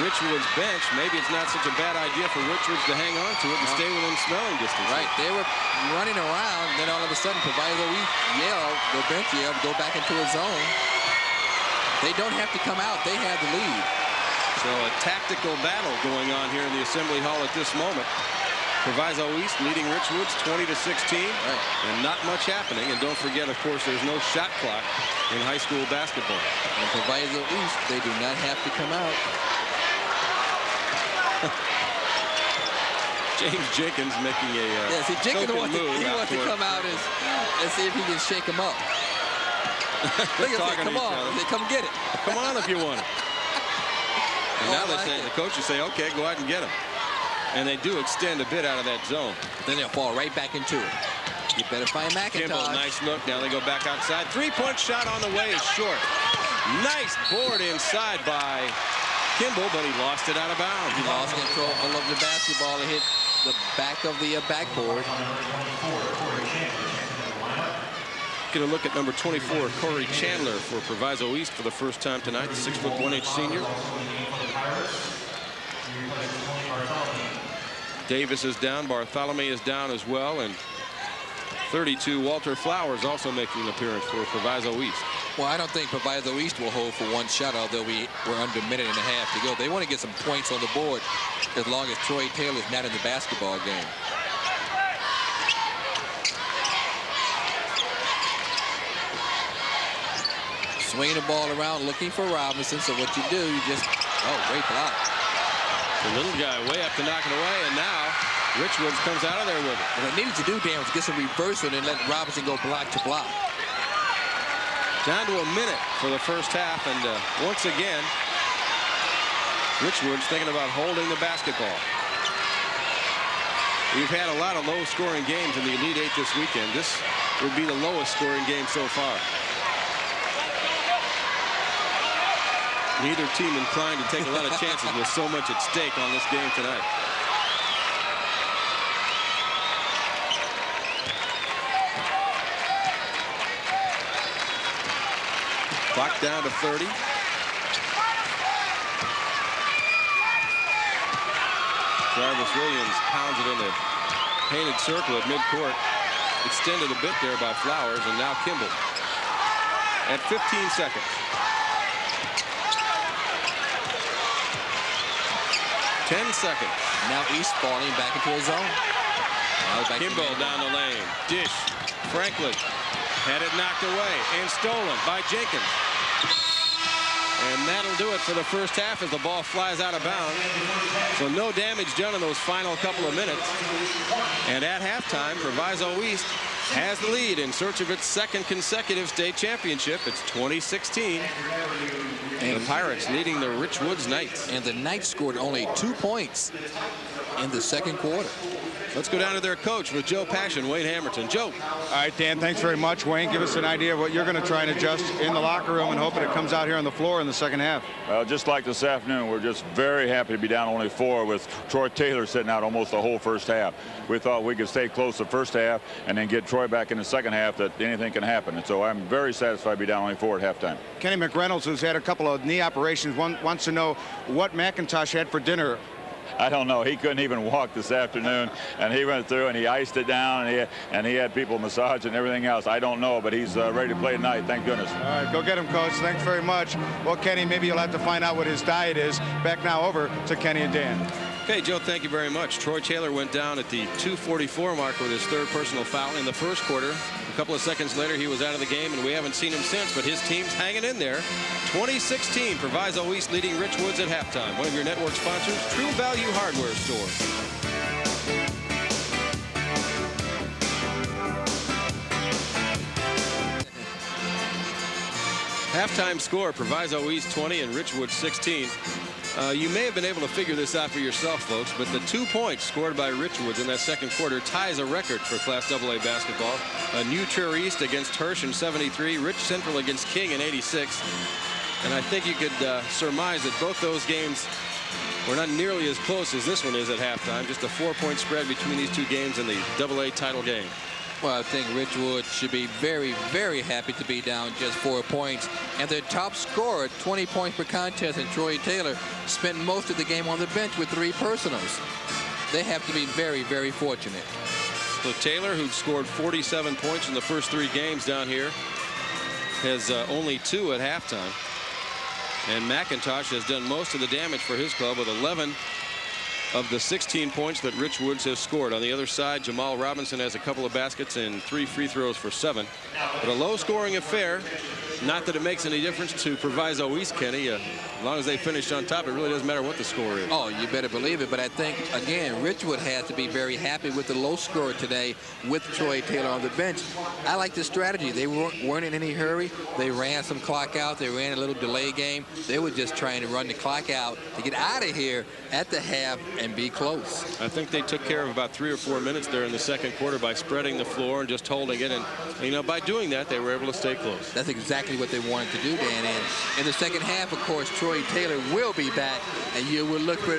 Richwoods bench. Maybe it's not such a bad idea for Richwoods to hang on to it and stay within smelling distance. Right. They were running around. Then all of a sudden, Proviso East yelled, the bench yelled, go back into a zone. They don't have to come out. They have the lead. So a tactical battle going on here in the Assembly Hall at this moment. Proviso East leading Richwoods 20-16. Right. And not much happening. And don't forget, of course, there's no shot clock in high school basketball. And Proviso East, they do not have to come out. James Jenkins making a Jenkins move. He wants to come out and see if he can shake him up. Look at that, come on. They come get it. Come on if you want it. And now the coaches say, okay, go out and get him. And they do extend a bit out of that zone. Then they'll fall right back into it. You better find McIntosh. Kimball, nice look. Now they go back outside. 3-point shot on the way is short. Nice board inside by Kimball, but he lost it out of bounds. He lost control of the basketball and hit the back of the backboard. Get a look at number 24, Corey Chandler for Proviso East for the first time tonight, the 6'1" senior. Davis is down, Bartholomew is down as well, and 32, Walter Flowers also making an appearance for Proviso East. Well, I don't think Proviso East will hold for one shot, although we're under a minute and a half to go. They want to get some points on the board as long as Troy Taylor is not in the basketball game. Swinging the ball around, looking for Robinson. So what you do, you just, great block. The little guy way up to knock it away, and now Richwoods comes out of there with it. What they needed to do, Dan, was get some reversal and let Robinson go block to block. Down to a minute for the first half, and once again, Richwoods thinking about holding the basketball. We've had a lot of low-scoring games in the Elite Eight this weekend. This would be the lowest-scoring game so far. Neither team inclined to take a lot of chances with so much at stake on this game tonight. Clock down to 30. Jarvis Williams pounds it in the painted circle at midcourt. Extended a bit there by Flowers, and now Kimball. At 15 seconds. 10 seconds. Now East falling back into his zone. Kimball down the lane. Dish. Franklin had it knocked away and stolen by Jenkins. And that'll do it for the first half as the ball flies out of bounds. So no damage done in those final couple of minutes. And at halftime, Proviso East has the lead in search of its second consecutive state championship. It's 2016. And the Pirates leading the Richwoods Knights. And the Knights scored only 2 points in the second quarter. Let's go down to their coach with Joe Passion, Wayne Hamilton. Joe. All right, Dan, thanks very much. Wayne, give us an idea of what you're going to try and adjust in the locker room and hoping it comes out here on the floor in the second half. Just like this afternoon, we're just very happy to be down only 4 with Troy Taylor sitting out almost the whole first half. We thought we could stay close the first half and then get Troy back in the second half, that anything can happen. And so I'm very satisfied to be down only 4 at halftime. Kenny McReynolds, who's had a couple of knee operations, wants to know what McIntosh had for dinner. I don't know. He couldn't even walk this afternoon, and he went through and he iced it down, and he had people massage and everything else. I don't know, but he's ready to play tonight. Thank goodness. All right, go get him, Coach. Thanks very much. Well, Kenny, maybe you'll have to find out what his diet is. Back now over to Kenny and Dan. Okay, Joe, thank you very much. Troy Taylor went down at the 2:44 mark with his third personal foul in the first quarter. A couple of seconds later, he was out of the game, and we haven't seen him since, but his team's hanging in there. 2016, Proviso East leading Richwoods at halftime. One of your network sponsors, True Value Hardware Store. Halftime score, Proviso East 20 and Richwoods 16. You may have been able to figure this out for yourself, folks, but the 2 points scored by Richwoods in that second quarter ties a record for Class AA basketball. New Trier East against Hirsch in 73, Rich Central against King in 86. And I think you could surmise that both those games were not nearly as close as this one is at halftime. Just a 4-point spread between these two games in the AA title game. Well, I think Richwood should be very, very happy to be down just 4 points. And their top scorer, 20 points per contest, and Troy Taylor, spent most of the game on the bench with 3 personals. They have to be very, very fortunate. So Taylor, who'd scored 47 points in the first 3 games down here, has only 2 at halftime. And McIntosh has done most of the damage for his club with 11 of the 16 points that Richwoods has scored. On the other side, Jamal Robinson has a couple of baskets and 3 free throws for 7. But a low-scoring affair. Not that it makes any difference to Proviso East, Kenny. As long as they finished on top, it really doesn't matter what the score is. Oh, you better believe it. But I think, again, Richwood has to be very happy with the low score today with Troy Taylor on the bench. I like the strategy. They weren't in any hurry. They ran some clock out. They ran a little delay game. They were just trying to run the clock out to get out of here at the half and be close. I think they took care of about 3 or 4 minutes there in the second quarter by spreading the floor and just holding it. And you know, by doing that, they were able to stay close. That's exactly what they wanted to do, Dan. And in the second half, of course, Troy Taylor will be back, and you will look for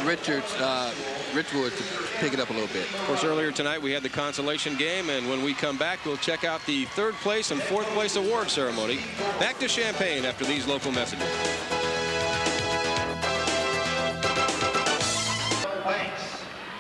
Richwoods to pick it up a little bit. Of course, earlier tonight we had the consolation game, and when we come back, we'll check out the 3rd place and 4th place award ceremony. Back to Champaign after these local messages.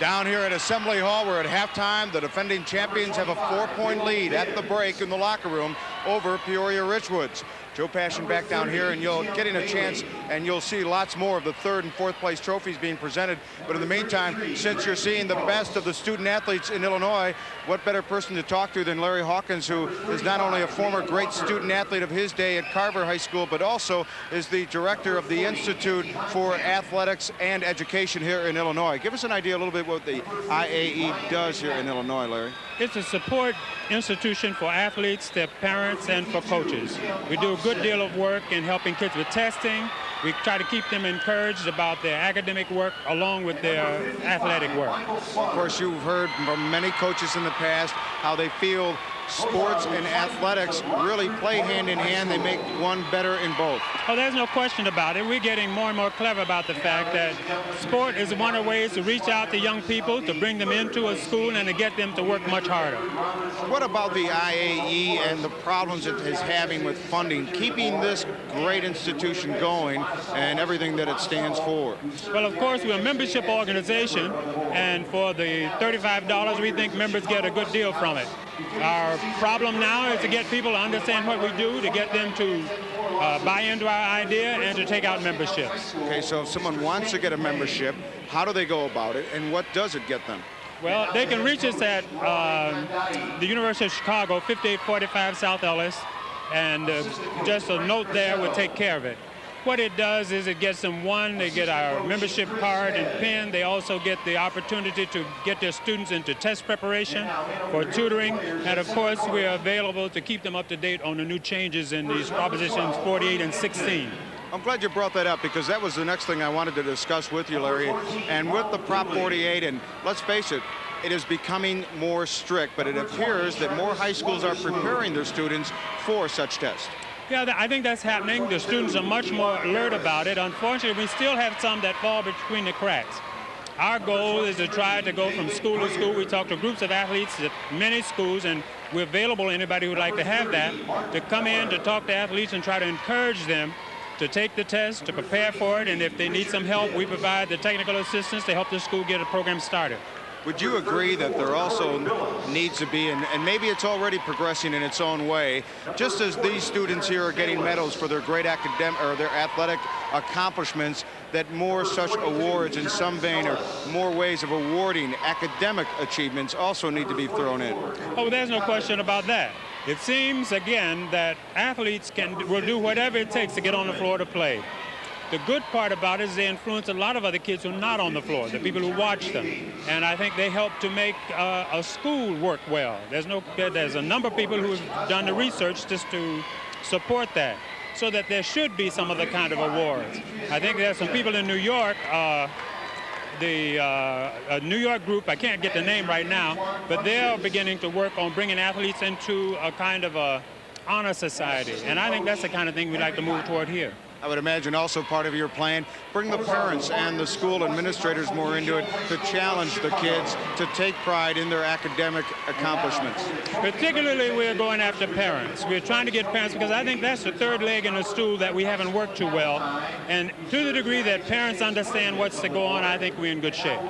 Down here at Assembly Hall, we're at halftime. The defending champions have a 4-point lead at the break in the locker room over Peoria Richwoods. Joe Passion back down here, and you'll getting a chance, and you'll see lots more of the 3rd and 4th place trophies being presented. But in the meantime, since you're seeing the best of the student athletes in Illinois, what better person to talk to than Larry Hawkins, who is not only a former great student athlete of his day at Carver High School, but also is the director of the Institute for Athletics and Education here in Illinois. Give us an idea a little bit what the IAE does here in Illinois, Larry. It's a support institution for athletes, their parents, and for coaches. We do a good deal of work in helping kids with testing. We try to keep them encouraged about their academic work along with their athletic work. Of course, you've heard from many coaches in the past how they feel sports and athletics really play hand in hand. They make one better in both. Oh, there's no question about it. We're getting more and more clever about the fact that sport is one of the ways to reach out to young people, to bring them into a school, and to get them to work much harder. What about the IAE and the problems it is having with funding, keeping this great institution going and everything that it stands for? Well, of course, we're a membership organization, and for the $35, we think members get a good deal from it. Our problem now is to get people to understand what we do, to get them to buy into our idea and to take out memberships. Okay, so if someone wants to get a membership, how do they go about it, and what does it get them? Well, they can reach us at the University of Chicago, 5845 South Ellis, and just a note there will take care of it. What it does is it gets them, one, they get our membership card and pin. They also get the opportunity to get their students into test preparation for tutoring. And of course, we are available to keep them up to date on the new changes in these Propositions 48 and 16. I'm glad you brought that up, because that was the next thing I wanted to discuss with you, Larry. And with the Prop 48, and let's face it, it is becoming more strict, but it appears that more high schools are preparing their students for such tests. Yeah, I think that's happening. The students are much more alert about it. Unfortunately, we still have some that fall between the cracks. Our goal is to try to go from school to school. We talk to groups of athletes at many schools, and we're available to anybody who would like to have that, to come in, to talk to athletes and try to encourage them to take the test, to prepare for it, and if they need some help, we provide the technical assistance to help the school get a program started. Would you agree that there also needs to be, and maybe it's already progressing in its own way, just as these students here are getting medals for their great academic or their athletic accomplishments, that more such awards in some vein or more ways of awarding academic achievements also need to be thrown in? Oh, there's no question about that. It seems, again, that athletes will do whatever it takes to get on the floor to play. The good part about it is they influence a lot of other kids who are not on the floor, the people who watch them. And I think they help to make a school work well. There's a number of people who have done the research just to support that, so that there should be some other kind of awards. I think there's some people in New York, the New York group, I can't get the name right now, but they're beginning to work on bringing athletes into a kind of a honor society. And I think that's the kind of thing we'd like to move toward here. I would imagine also part of your plan, bring the parents and the school administrators more into it to challenge the kids to take pride in their academic accomplishments. Particularly, we're going after parents. We're trying to get parents, because I think that's the third leg in the stool that we haven't worked too well. And to the degree that parents understand what's to go on, I think we're in good shape.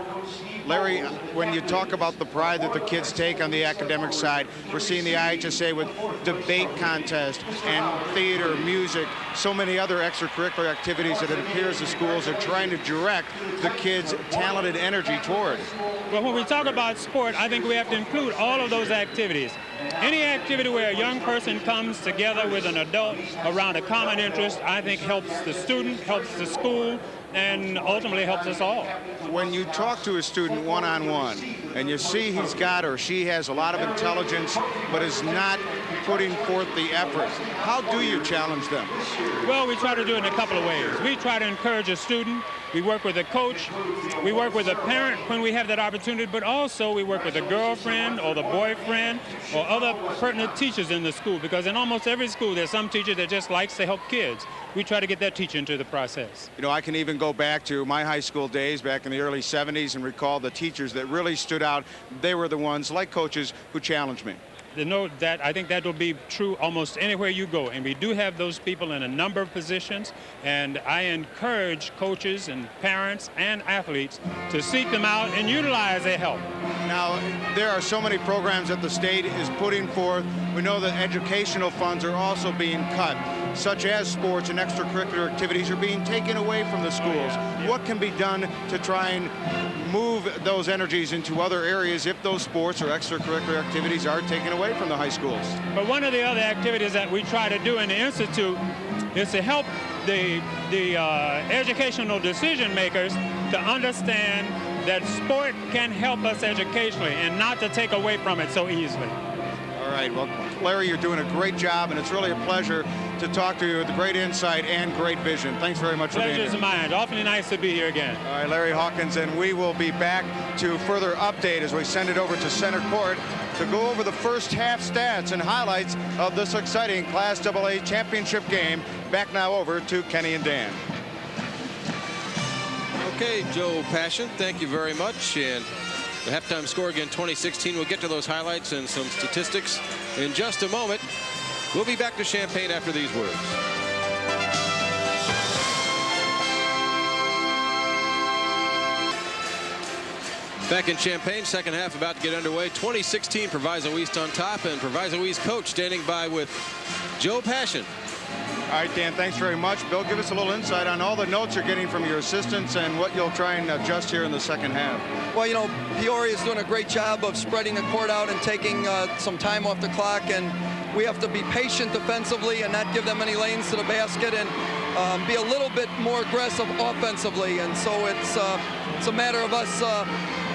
Larry, when you talk about the pride that the kids take on the academic side, we're seeing the IHSA with debate contests and theater, music, so many other extracurricular activities that it appears the schools are trying to direct the kids' talented energy toward. Well, when we talk about sport, I think we have to include all of those activities. Any activity where a young person comes together with an adult around a common interest, I think helps the student, helps the school, and ultimately helps us all. When you talk to a student one-on-one and you see he's got or she has a lot of intelligence but is not putting forth the effort, how do you challenge them? Well, we try to do it in a couple of ways. We try to encourage a student We work with a coach. We work with a parent when we have that opportunity, but also we work with a girlfriend or the boyfriend or other pertinent teachers in the school, because in almost every school there's some teacher that just likes to help kids. We try to get that teacher into the process. You know, I can even go back to my high school days back in the early 70s and recall the teachers that really stood out. They were the ones, like coaches, who challenged me. I think that will be true almost anywhere you go, and we do have those people in a number of positions, and I encourage coaches and parents and athletes to seek them out and utilize their help. Now, there are so many programs that the state is putting forth. We know that educational funds are also being cut, such as sports and extracurricular activities are being taken away from the schools. What can be done to try and move those energies into other areas if those sports or extracurricular activities are taken away from the high schools? But one of the other activities that we try to do in the Institute is to help the educational decision makers to understand that sport can help us educationally and not to take away from it so easily. All right, well, Larry, you're doing a great job, and it's really a pleasure to talk to you with great insight and great vision. Thanks very much for being here. Pleasure's mine. Awfully nice to be here again. All right, Larry Hawkins, and we will be back to further update as we send it over to center court to go over the first half stats and highlights of this exciting Class AA championship game. Back now over to Kenny and Dan. Okay, Joe Passion, thank you very much. And the halftime score again, 2016. We'll get to those highlights and some statistics in just a moment. We'll be back to Champaign after these words. Back in Champaign, second half about to get underway. 2016, Proviso East on top, and Proviso East coach standing by with Joe Passion. All right, Dan, thanks very much. Bill, give us a little insight on all the notes you're getting from your assistants and what you'll try and adjust here in the second half. Well, you know, Peoria is doing a great job of spreading the court out and taking some time off the clock, and we have to be patient defensively and not give them any lanes to the basket and be a little bit more aggressive offensively. And so it's a matter of us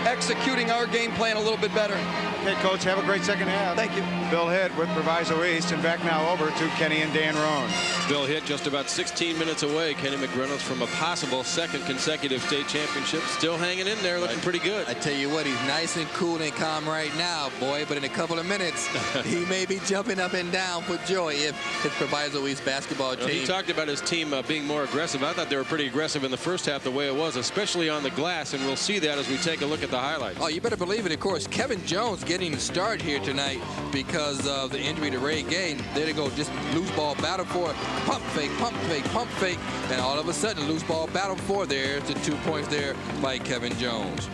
executing our game plan a little bit better. Okay, Coach, have a great second half. Thank you. Bill Hitt with Proviso East, and back now over to Kenny and Dan Roan. Bill Hitt just about 16 minutes away. Kenny McReynolds from a possible second consecutive state championship. Still hanging in there, looking pretty good. I tell you what, he's nice and cool and calm right now, boy, but in a couple of minutes, he may be jumping up and down for joy if his Proviso East basketball team. He talked about his team being more aggressive. I thought they were pretty aggressive in the first half the way it was, especially on the glass, and we'll see that as we take a look at the highlights. Oh, you better believe it. Of course, Kevin Jones getting the start here tonight because of the injury to Ray Gay. There they go, just loose ball battle for it. Pump fake, pump fake, pump fake, and all of a sudden, loose ball battle for. There's the 2 points there by Kevin Jones.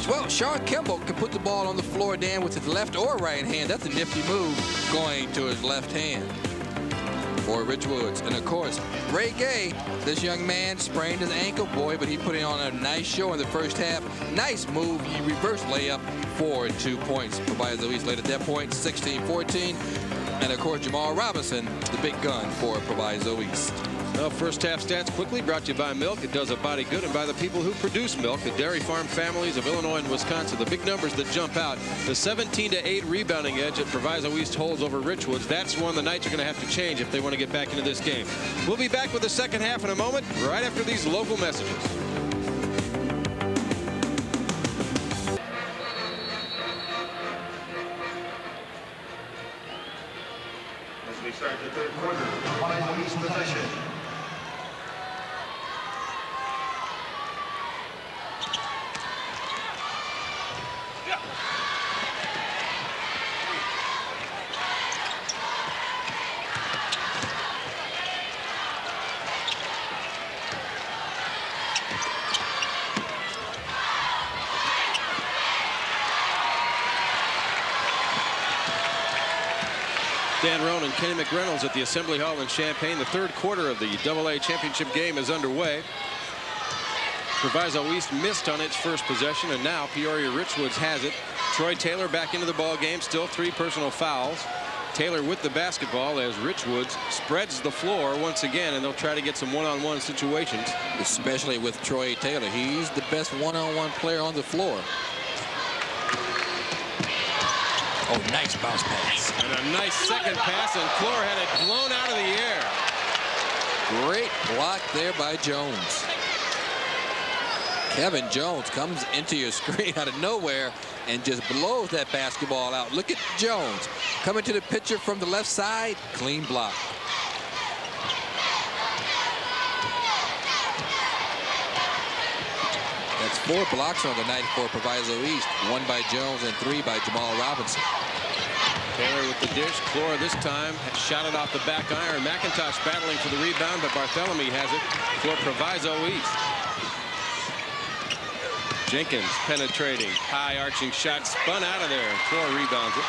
Well, Sean Kimball can put the ball on the floor, Dan, with his left or right hand. That's a nifty move going to his left hand for Richwoods. And of course, Ray Gay, this young man sprained his ankle, boy, but he put in on a nice show in the first half. Nice move. He reversed layup for 2 points. Proviso East led at that point, 16-14. And of course, Jamal Robinson, the big gun for Proviso East. Well, first half stats quickly brought to you by Milk. It does a body good, and by the people who produce milk, the dairy farm families of Illinois and Wisconsin. The big numbers that jump out, the 17-8 rebounding edge that Proviso East holds over Richwoods. That's one the Knights are going to have to change if they want to get back into this game. We'll be back with the second half in a moment, right after these local messages. As we start the third quarter, Proviso East possession. Dan Roan and Kenny McReynolds at the Assembly Hall in Champaign. The third quarter of the AA championship game is underway. Proviso East missed on its first possession, and now Peoria Richwoods has it. Troy Taylor back into the ball game, still 3 personal fouls. Taylor with the basketball as Richwoods spreads the floor once again, and they'll try to get some one-on-one situations. Especially with Troy Taylor. He's the best one-on-one player on the floor. Oh, nice bounce pass. And a nice second pass, and Clore had it blown out of the air. Great block there by Jones. Kevin Jones comes into your screen out of nowhere and just blows that basketball out. Look at Jones coming to the picture from the left side. Clean block. That's 4 blocks on the night for Proviso East. 1 by Jones and 3 by Jamal Robinson. Taylor with the dish. Clora this time shot it off the back iron. McIntosh battling for the rebound, but Bartholomew has it for Proviso East. Jenkins penetrating. High arching shot spun out of there. Clora rebounds it.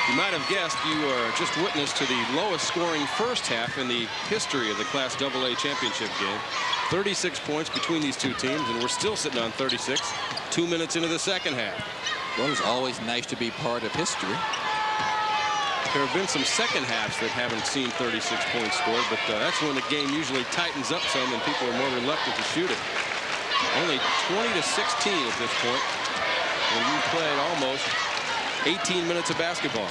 You might have guessed you are just witness to the lowest scoring first half in the history of the Class AA championship game. 36 points between these two teams, and we're still sitting on 36 2 minutes into the second half. Well, it's always nice to be part of history. There have been some second halves that haven't seen 36 points scored, but that's when the game usually tightens up some and people are more reluctant to shoot it. Only 20-16 at this point, and we played almost 18 minutes of basketball.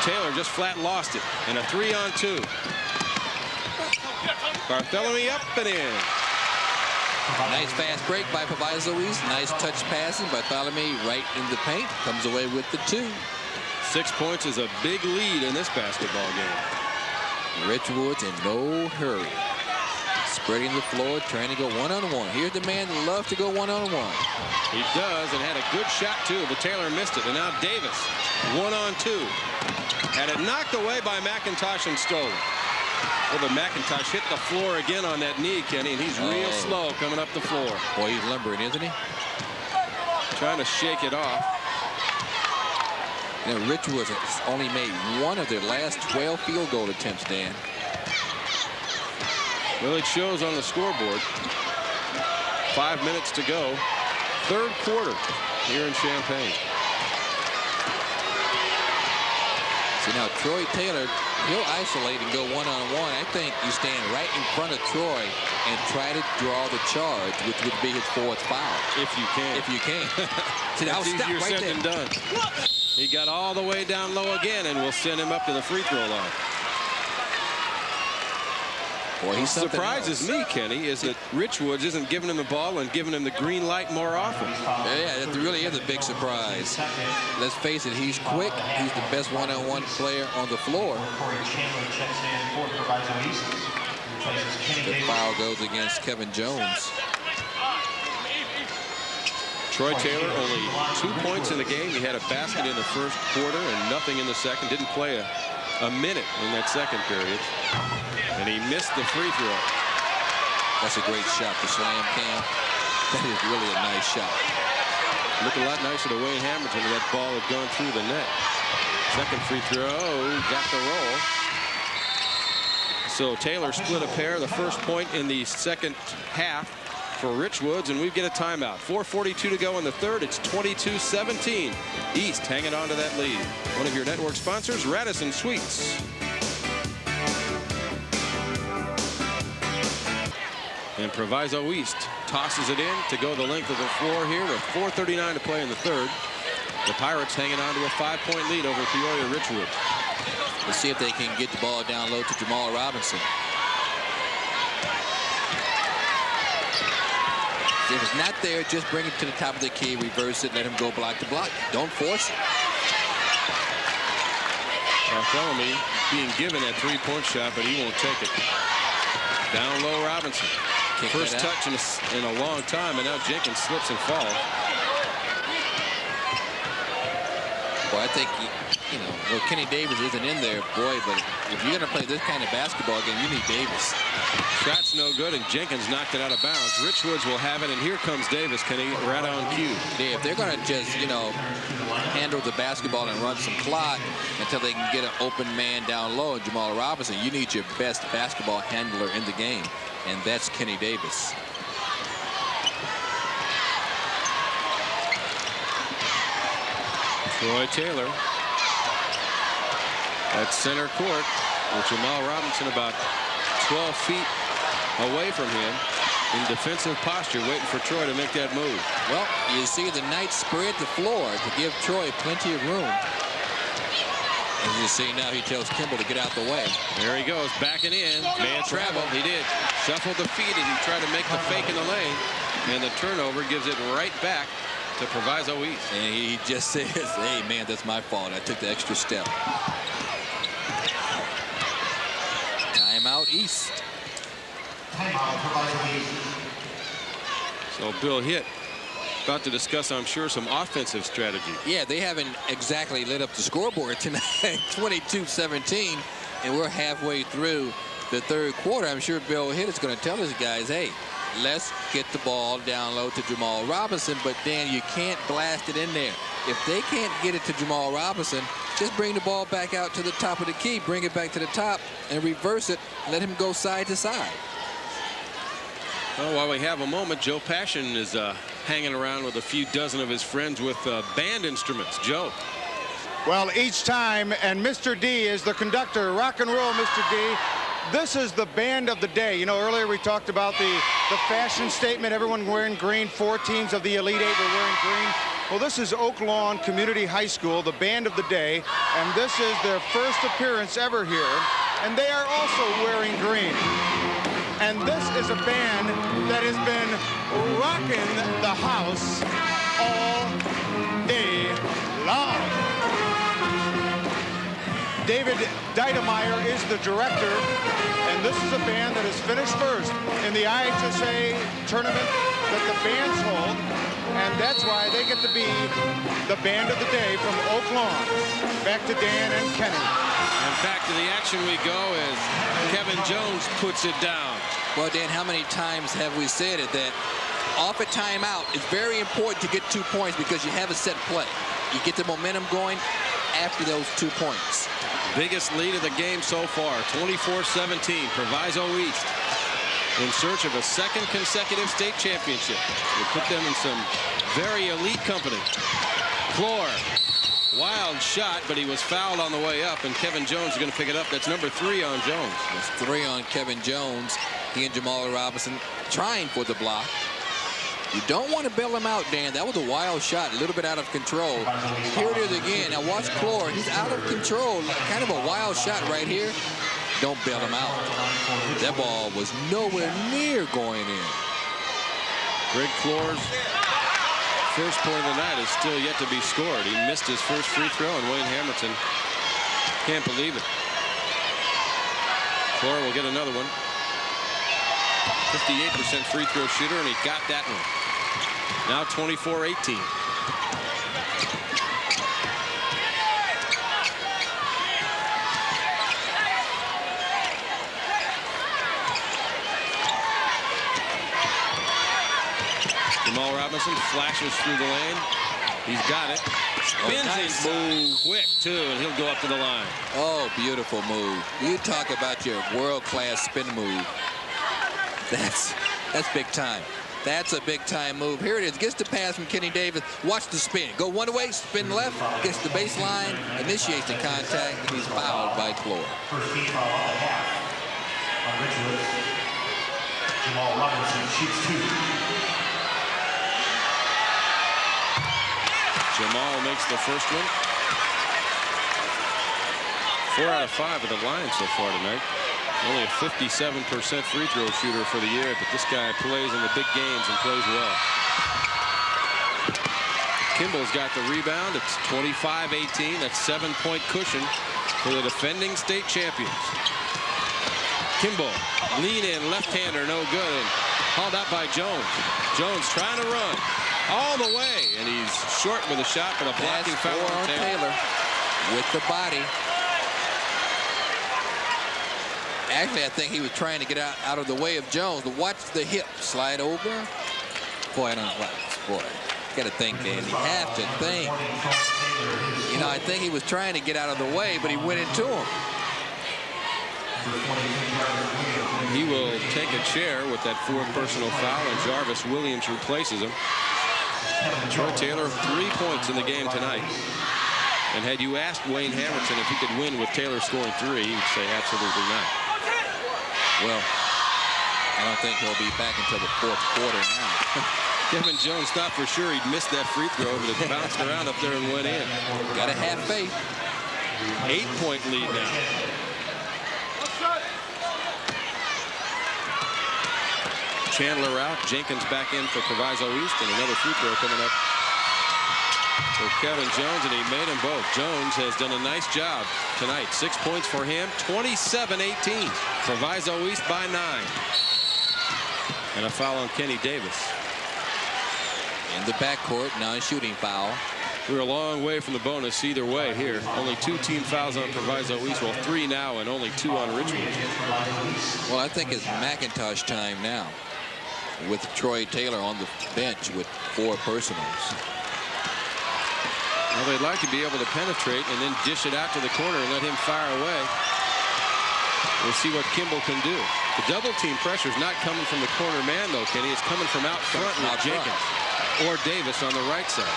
Taylor just flat lost it, and a 3-on-2. Bartholomew up and in. Nice fast break by Proviso East. Nice touch passing. Bartholomew right in the paint. Comes away with the 2. 6 points is a big lead in this basketball game. Richwoods in no hurry. Spreading the floor, trying to go one-on-one. Here's the man that loves to go one-on-one. He does, and had a good shot, too, but Taylor missed it. And now Davis, 1-on-2. Had it knocked away by McIntosh and stolen. Well, but McIntosh hit the floor again on that knee, Kenny, and he's real slow coming up the floor. Boy, he's lumbering, isn't he? Trying to shake it off. You know, Richwoods has only made 1 of their last 12 field goal attempts, Dan. Well, it shows on the scoreboard. 5 minutes to go. Third quarter here in Champaign. See, now Troy Taylor, he'll isolate and go one-on-one. I think you stand right in front of Troy and try to draw the charge, which would be his 4th foul. If you can. If you can. See, now stop easier right said there. than done. He got all the way down low again, and we'll send him up to the free throw line. Boy, what surprises me, Kenny, is that Richwoods isn't giving him the ball and giving him the green light more often. Yeah, that really is a big surprise. Let's face it, he's quick. He's the best one-on-one player on the floor. The foul goes against Kevin Jones. Troy Taylor only 2 points in the game. He had a basket in the first quarter and nothing in the second. Didn't play a minute in that second period. And he missed the free throw. That's a great shot, the slam cam. That is really a nice shot. Looked a lot nicer to Wayne Hamilton if that ball had gone through the net. Second free throw, got the roll. So Taylor split a pair, the first point in the second half for Richwoods, and we get a timeout. 4:42 to go in the third. It's 22-17. East hanging on to that lead. One of your network sponsors, Radisson Suites. And Proviso East tosses it in to go the length of the floor here with 4:39 to play in the third. The Pirates hanging on to a 5-point lead over Peoria Richwood. Let's see if they can get the ball down low to Jamal Robinson. If it's not there, just bring it to the top of the key, reverse it, let him go block to block. Don't force it. Bartholomew being given that three-point shot, but he won't take it. Down low, Robinson. First touch in a long time, and now Jenkins slips and falls. Boy, I think, you know, well, Kenny Davis isn't in there, boy, but if you're going to play this kind of basketball game, you need Davis. Shot's no good, and Jenkins knocked it out of bounds. Richwoods will have it, and here comes Davis, Kenny, right on cue. Yeah, if they're going to just, you know, handle the basketball and run some clock until they can get an open man down low, Jamal Robinson, you need your best basketball handler in the game, and that's Kenny Davis. Troy Taylor at center court with Jamal Robinson about 12 feet away from him in defensive posture, waiting for Troy to make that move. Well, you see the Knights spread the floor to give Troy plenty of room. As you see now, he tells Kimball to get out the way. There he goes, backing in. Man travel. He did. Shuffled the feet as he tried to make the fake in the lane. And the turnover gives it right back to Proviso East. And he just says, hey, man, that's my fault. I took the extra step. Timeout East. So Bill Hitt about to discuss, I'm sure, some offensive strategy. Yeah, they haven't exactly lit up the scoreboard tonight. 22-17, and we're halfway through the third quarter. I'm sure Bill Hitt is going to tell his guys, hey, let's get the ball down low to Jamal Robinson, but Dan, you can't blast it in there. If they can't get it to Jamal Robinson, just bring the ball back out to the top of the key, bring it back to the top, and reverse it, let him go side to side. Well, while we have a moment, Joe Passion is hanging around with a few dozen of his friends with band instruments. Joe. Well, each time, and Mr. D is the conductor. Rock and roll, Mr. D. This is the band of the day. You know, earlier we talked about the fashion statement, everyone wearing green. 4 teams of the Elite 8 were wearing green. Well, this is Oak Lawn Community High School, the band of the day, and this is their first appearance ever here, and they are also wearing green. And this is a band that has been rocking the house all day long. David Deidemeyer is the director, and this is a band that has finished first in the IHSA tournament that the bands hold, and that's why they get to be the band of the day from Oak Lawn. Back to Dan and Kenny. And back to the action we go as Kevin Jones puts it down. Well, Dan, how many times have we said it that off a timeout, it's very important to get 2 points because you have a set play. You get the momentum going after those 2 points. Biggest lead of the game so far, 24-17, Proviso East in search of a second consecutive state championship. We put them in some very elite company. Clore, wild shot, but he was fouled on the way up, and Kevin Jones is going to pick it up. That's number 3 on Jones. That's 3 on Kevin Jones. He and Jamal Robinson trying for the block. You don't want to bail him out, Dan. That was a wild shot, a little bit out of control. Here it is again. Now watch Clore. He's out of control. Kind of a wild shot right here. Don't bail him out. That ball was nowhere near going in. Greg Clore's first point of the night is still yet to be scored. He missed his first free throw, and Wayne Hamilton can't believe it. Clore will get another one. 58% free throw shooter, and he got that one. Now 24-18. Jamal Robinson flashes through the lane. He's got it. Spins nice move quick, too, and he'll go up to the line. Oh, beautiful move. You talk about your world-class spin move. That's big time. That's a big-time move. Here it is. Gets the pass from Kenny Davis. Watch the spin. Go one way, spin left, gets the baseline, initiates the contact, and he's fouled by Clore. First team foul on the half on Richwoods. Jamal Robinson shoots 2. Jamal makes the first one. 4 out of 5 at the line so far tonight. Only a 57% free throw shooter for the year, but this guy plays in the big games and plays well. Kimball's got the rebound. It's 25-18. That's 7-point cushion for the defending state champions. Kimball, lean in, left-hander, no good, and hauled out by Jones. Jones trying to run all the way, and he's short with a shot, but a blocking foul on Taylor. With the body. Actually, I think he was trying to get out of the way of Jones. But watch the hip slide over. Boy, I don't know. Boy, got to think, Dan. You have to think. You know, I think he was trying to get out of the way, but he went into him. He will take a chair with that 4th personal foul, and Jarvis Williams replaces him. Troy Taylor, 3 points in the game tonight. And had you asked Wayne Hamilton if he could win with Taylor scoring 3, he would say absolutely not. Well, I don't think he'll be back until the 4th quarter now. Kevin Jones thought for sure he'd missed that free throw, but it bounced around up there and went in. Gotta have faith. 8-point lead now. Chandler out, Jenkins back in for Proviso East, and another free throw coming up for Kevin Jones, and he made them both. Jones has done a nice job tonight. 6 points for him, 27-18. Proviso East by 9. And a foul on Kenny Davis. In the backcourt, non-shooting foul. We're a long way from the bonus either way here. Only 2 team fouls on Proviso East, well 3 now, and only 2 on Richwoods. Well, I think it's McIntosh time now, with Troy Taylor on the bench with 4 personals. Well, they'd like to be able to penetrate and then dish it out to the corner and let him fire away. We'll see what Kimball can do. The double team pressure is not coming from the corner man, though, Kenny. It's coming from out front with Jenkins or Davis on the right side.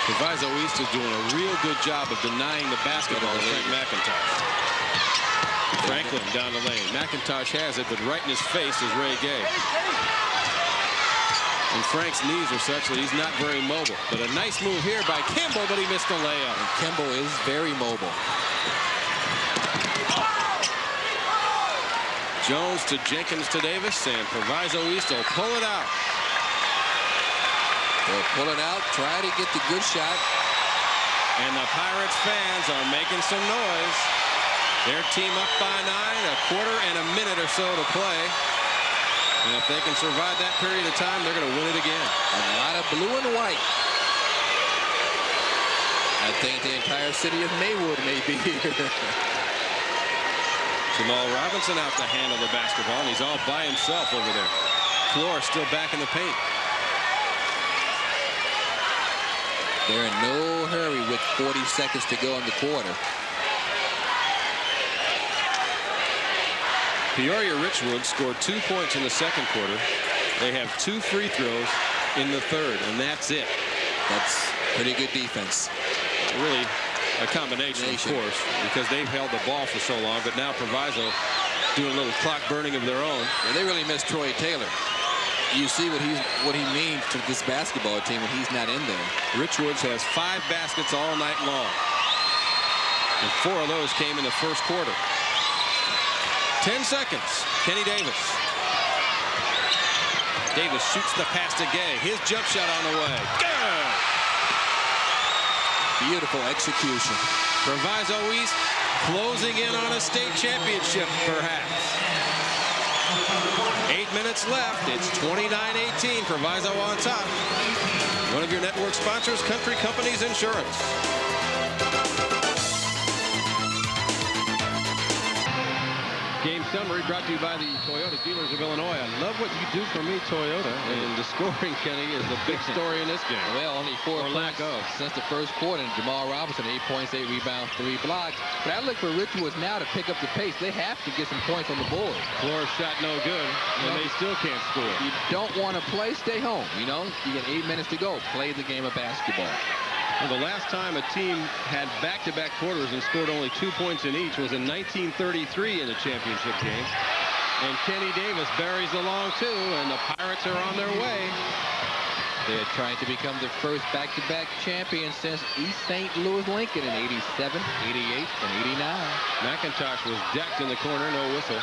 Proviso East is doing a real good job of denying the basketball to Frank McIntosh. Franklin down the lane. McIntosh has it, but right in his face is Ray Gay. And Frank's knees are such that he's not very mobile. But a nice move here by Kimball, but he missed the layup. And Kimball is very mobile. Jones to Jenkins to Davis, and Proviso East will pull it out. They'll pull it out, try to get the good shot. And the Pirates fans are making some noise. Their team up by 9, a quarter and a minute or so to play. And if they can survive that period of time, they're going to win it again. A lot of blue and white. I think the entire city of Maywood may be here. Jamal Robinson out to handle the basketball, and he's all by himself over there. Floor still back in the paint. They're in no hurry with 40 seconds to go in the quarter. Peoria Richwoods scored 2 points in the second quarter. They have 2 free throws in the third, and that's it. That's pretty good defense. Really a combination, of course, because they've held the ball for so long, but now Proviso doing a little clock burning of their own. Yeah, they really miss Troy Taylor. You see what he means to this basketball team when he's not in there. Richwoods has 5 baskets all night long, and 4 of those came in the first quarter. 10 seconds. Kenny Davis. Davis shoots the pass to Gay. His jump shot on the way. Good. Beautiful execution. Proviso East closing in on a state championship, perhaps. 8 minutes left. It's 29-18. Proviso on top. One of your network sponsors, Country Companies Insurance. Game summary brought to you by the Toyota dealers of Illinois. I love what you do for me, Toyota. And the scoring, Kenny, is the big story in this game. Well, only 4 points since the first quarter. And Jamal Robinson, 8 points, 8 rebounds, 3 blocks. But I look for Richwoods now to pick up the pace. They have to get some points on the board. Floor shot no good, and they still can't score. If you don't want to play, stay home. You know, you got 8 minutes to go. Play the game of basketball. Well, the last time a team had back-to-back quarters and scored only 2 points in each was in 1933 in the championship game. And Kenny Davis buries along too, and the Pirates are on their way. They're trying to become the first back-to-back champion since East St. Louis Lincoln in 87, 88, and 89. McIntosh was decked in the corner, no whistle.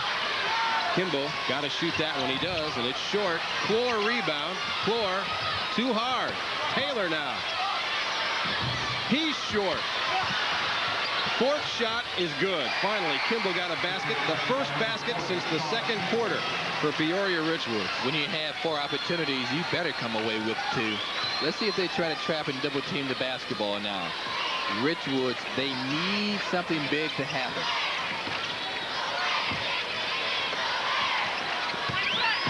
Kimball got to shoot that when he does, and it's short. Floor rebound. Floor too hard. Taylor now. He's short. Fourth shot is good. Finally, Kimball got a basket. The first basket since the second quarter for Peoria Richwoods. When you have 4 opportunities, you better come away with 2. Let's see if they try to trap and double team the basketball now. Richwoods, they need something big to happen.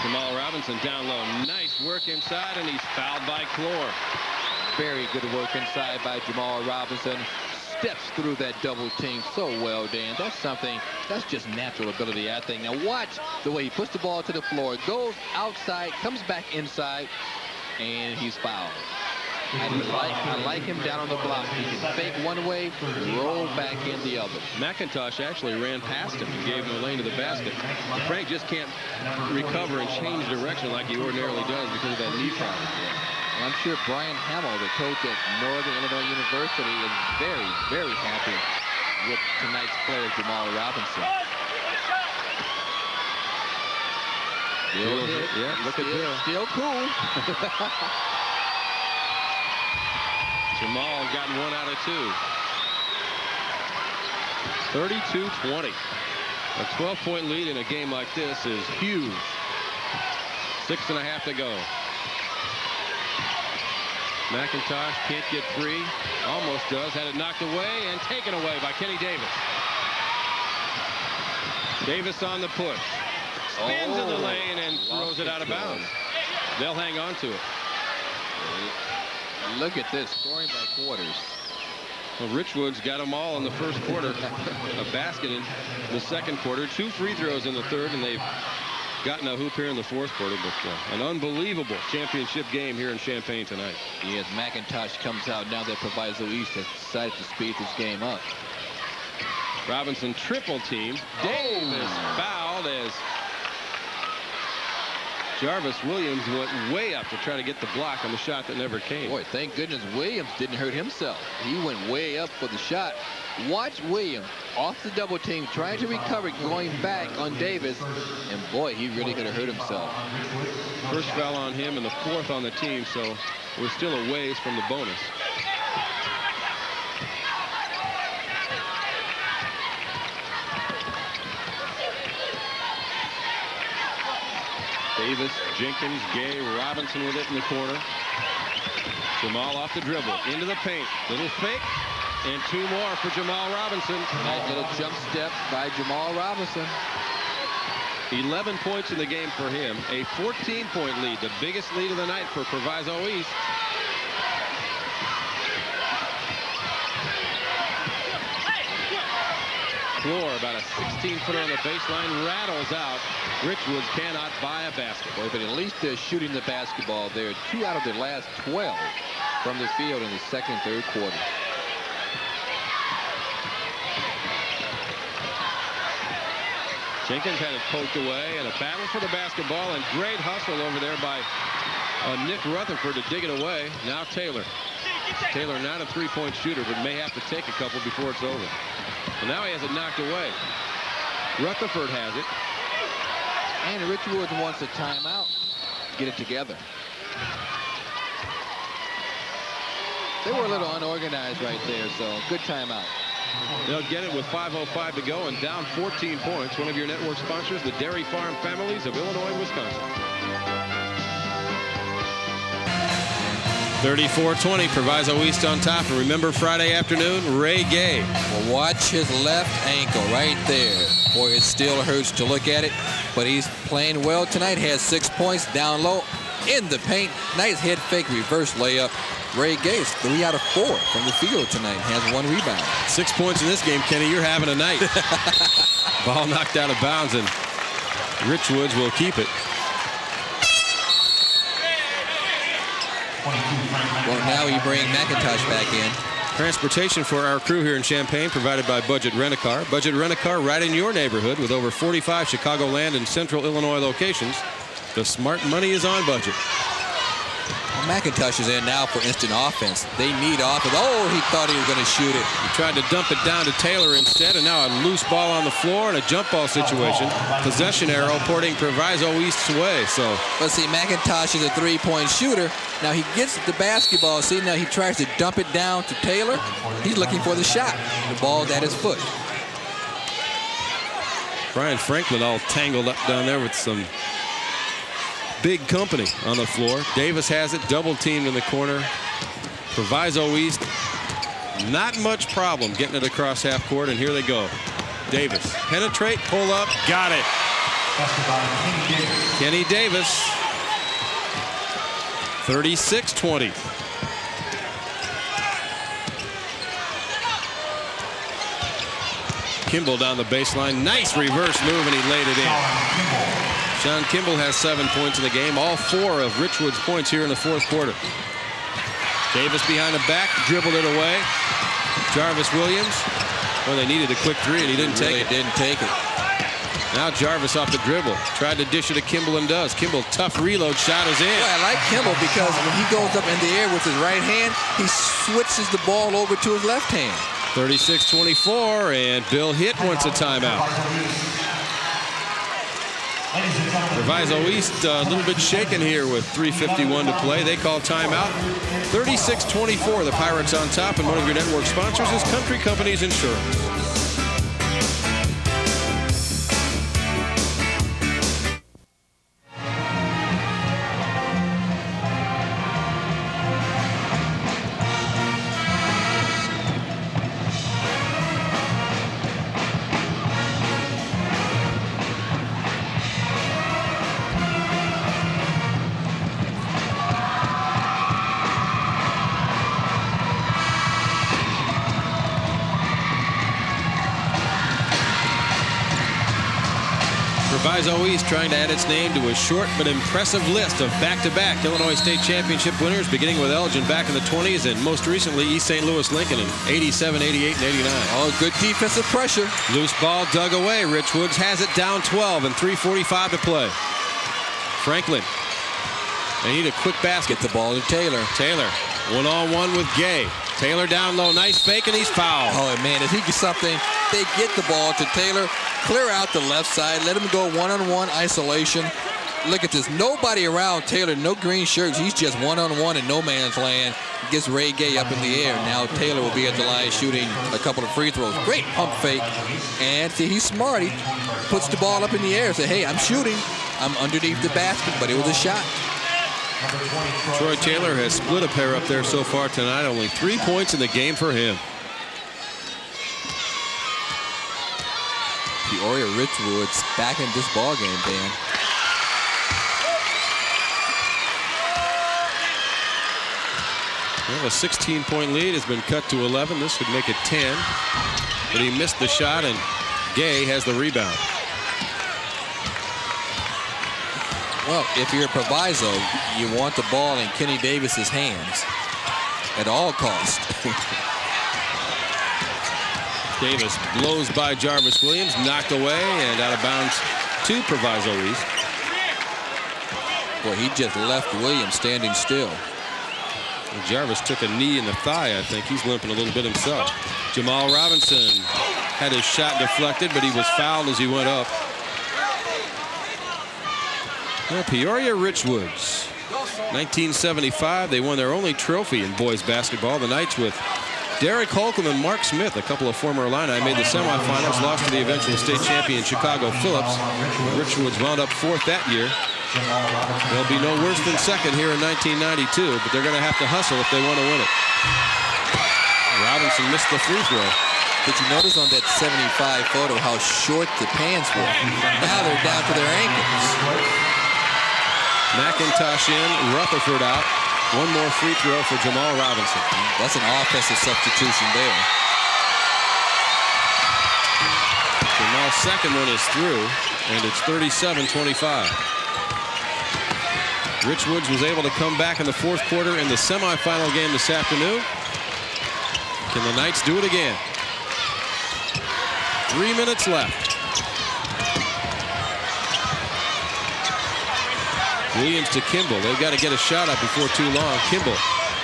Jamal Robinson down low. Nice work inside, and he's fouled by Clore. Very good work inside by Jamal Robinson. Steps through that double team so well, Dan. That's something, that's just natural ability, I think. Now watch the way he puts the ball to the floor, goes outside, comes back inside, and he's fouled. I like him down on the block. He can fake one way, roll back in the other. McIntosh actually ran past him and gave him a lane to the basket. Frank just can't recover and change direction like he ordinarily does because of that knee problem. And I'm sure Brian Hamill, the coach at Northern Illinois University, is very, very happy with tonight's player, Jamal Robinson. Yeah, look at this. Still cool. Jamal gotten 1 out of 2. 32-20. A 12-point lead in a game like this is huge. 6.5 to go. McIntosh can't get free. Almost does. Had it knocked away and taken away by Kenny Davis. Davis on the push. Spins in the lane and throws it out of bounds. They'll hang on to it. Look at this, scoring by quarters. Well, Richwoods got them all in the first quarter. A basket in the second quarter. 2 free throws in the third, and they've gotten a hoop here in the fourth quarter. But an unbelievable championship game here in Champaign tonight. Yes, McIntosh comes out now that Proviso East has decided to speed this game up. Robinson triple teamed. Davis fouled as Jarvis Williams went way up to try to get the block on the shot that never came. Boy, thank goodness Williams didn't hurt himself. He went way up for the shot. Watch Williams off the double team, trying to recover, going back on Davis, and boy, he really could have hurt himself. First foul on him and the 4th on the team, so we're still a ways from the bonus. Davis, Jenkins, Gay, Robinson with it in the corner. Jamal off the dribble, into the paint. Little fake, and 2 more for Jamal Robinson. Nice little jump step by Jamal Robinson. 11 points in the game for him. A 14-point lead, the biggest lead of the night for Proviso East. Floor about a 16-footer on the baseline, rattles out. Richwoods cannot buy a basketball. But at least they're shooting the basketball. They're 2 out of their last 12 from the field in the second and third quarter. Jenkins had it poked away, and a battle for the basketball, and great hustle over there by Nick Rutherford to dig it away. Now Taylor. Taylor not a 3-point shooter, but may have to take a couple before it's over. And now he has it knocked away. Rutherford has it. And Richwoods wants a timeout. Get it together. They were a little unorganized right there, so good timeout. They'll get it with 5:05 to go and down 14 points. One of your network sponsors, the Dairy Farm Families of Illinois and Wisconsin. 34-20, Proviso East on top. And remember Friday afternoon, Ray Gay. Well, watch his left ankle right there. Boy, it still hurts to look at it, but he's playing well tonight. Has 6 points down low in the paint. Nice head fake reverse layup. Ray Gay is 3 out of 4 from the field tonight. Has 1 rebound. 6 points in this game, Kenny. You're having a night. Ball knocked out of bounds, and Richwoods will keep it. Well, now you bring McIntosh back in. Transportation for our crew here in Champaign provided by Budget Rent-A-Car. Budget Rent-A-Car right in your neighborhood with over 45 Chicagoland and Central Illinois locations. The smart money is on budget. Well, McIntosh is in now for instant offense. They need offense. Oh, he thought he was going to shoot it. He tried to dump it down to Taylor instead, and now a loose ball on the floor and a jump ball situation. Possession arrow porting Proviso East's way. So let's see, McIntosh is a 3-point shooter. Now he gets the basketball. See, now he tries to dump it down to Taylor. He's looking for the shot. The ball's at his foot. Brian Franklin all tangled up down there with some big company on the floor. Davis has it, double teamed in the corner. Proviso East, not much problem getting it across half court, and here they go. Davis, penetrate, pull up, got it. Kenny Davis, 36-20. Kimball down the baseline, nice reverse move, and he laid it in. Sean Kimball has 7 points in the game, all 4 of Richwoods' points here in the fourth quarter. Davis behind the back, dribbled it away. Jarvis Williams, well, they needed a quick 3, and he didn't take it. Didn't take it. Now Jarvis off the dribble. Tried to dish it to Kimball and does. Kimball, tough reload shot is in. Well, I like Kimball because when he goes up in the air with his right hand, he switches the ball over to his left hand. 36-24, and Bill Hitt wants a timeout. Proviso East a little bit shaken here with 3:51 to play. They call timeout. 36-24, the Pirates on top, and one of your network sponsors is Country Companies Insurance. Proviso East trying to add its name to a short but impressive list of back-to-back Illinois State Championship winners, beginning with Elgin back in the 20s and most recently East St. Louis Lincoln in 87, 88, and 89. Oh, good defensive pressure. Loose ball dug away. Richwoods has it down 12 and 3:45 to play. Franklin. They need a quick basket. Get the ball to Taylor. Taylor, one-on-one with Gay. Taylor down low, nice fake, and he's fouled. Oh, man, if he gets something, they get the ball to Taylor, clear out the left side, let him go one-on-one isolation. Look at this, nobody around Taylor, no green shirts. He's just one-on-one in no man's land. Gets Ray Gay up in the air. Now Taylor will be at the line shooting a couple of free throws. Great pump fake. And see, he's smart. He puts the ball up in the air and says, hey, I'm shooting. I'm underneath the basket, but it was a shot. Troy Taylor has split a pair up there so far tonight. Only 3 points in the game for him. Peoria Richwoods back in this ball game, Dan. Well, a 16-point lead has been cut to 11. This would make it 10. But he missed the shot, and Gay has the rebound. Well, if you're a Proviso, you want the ball in Kenny Davis's hands at all costs. Davis blows by Jarvis Williams, knocked away and out of bounds to Proviso East. Boy, he just left Williams standing still. And Jarvis took a knee in the thigh, I think. He's limping a little bit himself. Jamal Robinson had his shot deflected, but he was fouled as he went up. Well, Peoria Richwoods, 1975, they won their only trophy in boys basketball. The Knights with Derek Holcomb and Mark Smith, a couple of former Illini, made the semifinals, lost to the eventual state champion Chicago Phillips. Richwoods wound up fourth that year. They'll be no worse than second here in 1992, but they're going to have to hustle if they want to win it. Robinson missed the free throw. Did you notice on that 75 photo how short the pants were? Now they're down to their ankles. McIntosh in, Rutherford out. One more free throw for Jamal Robinson. That's an offensive substitution there. Jamal's second one is through, and it's 37-25. Richwoods was able to come back in the fourth quarter in the semifinal game this afternoon. Can the Knights do it again? 3 minutes left. Williams to Kimball. They've got to get a shot up before too long. Kimball,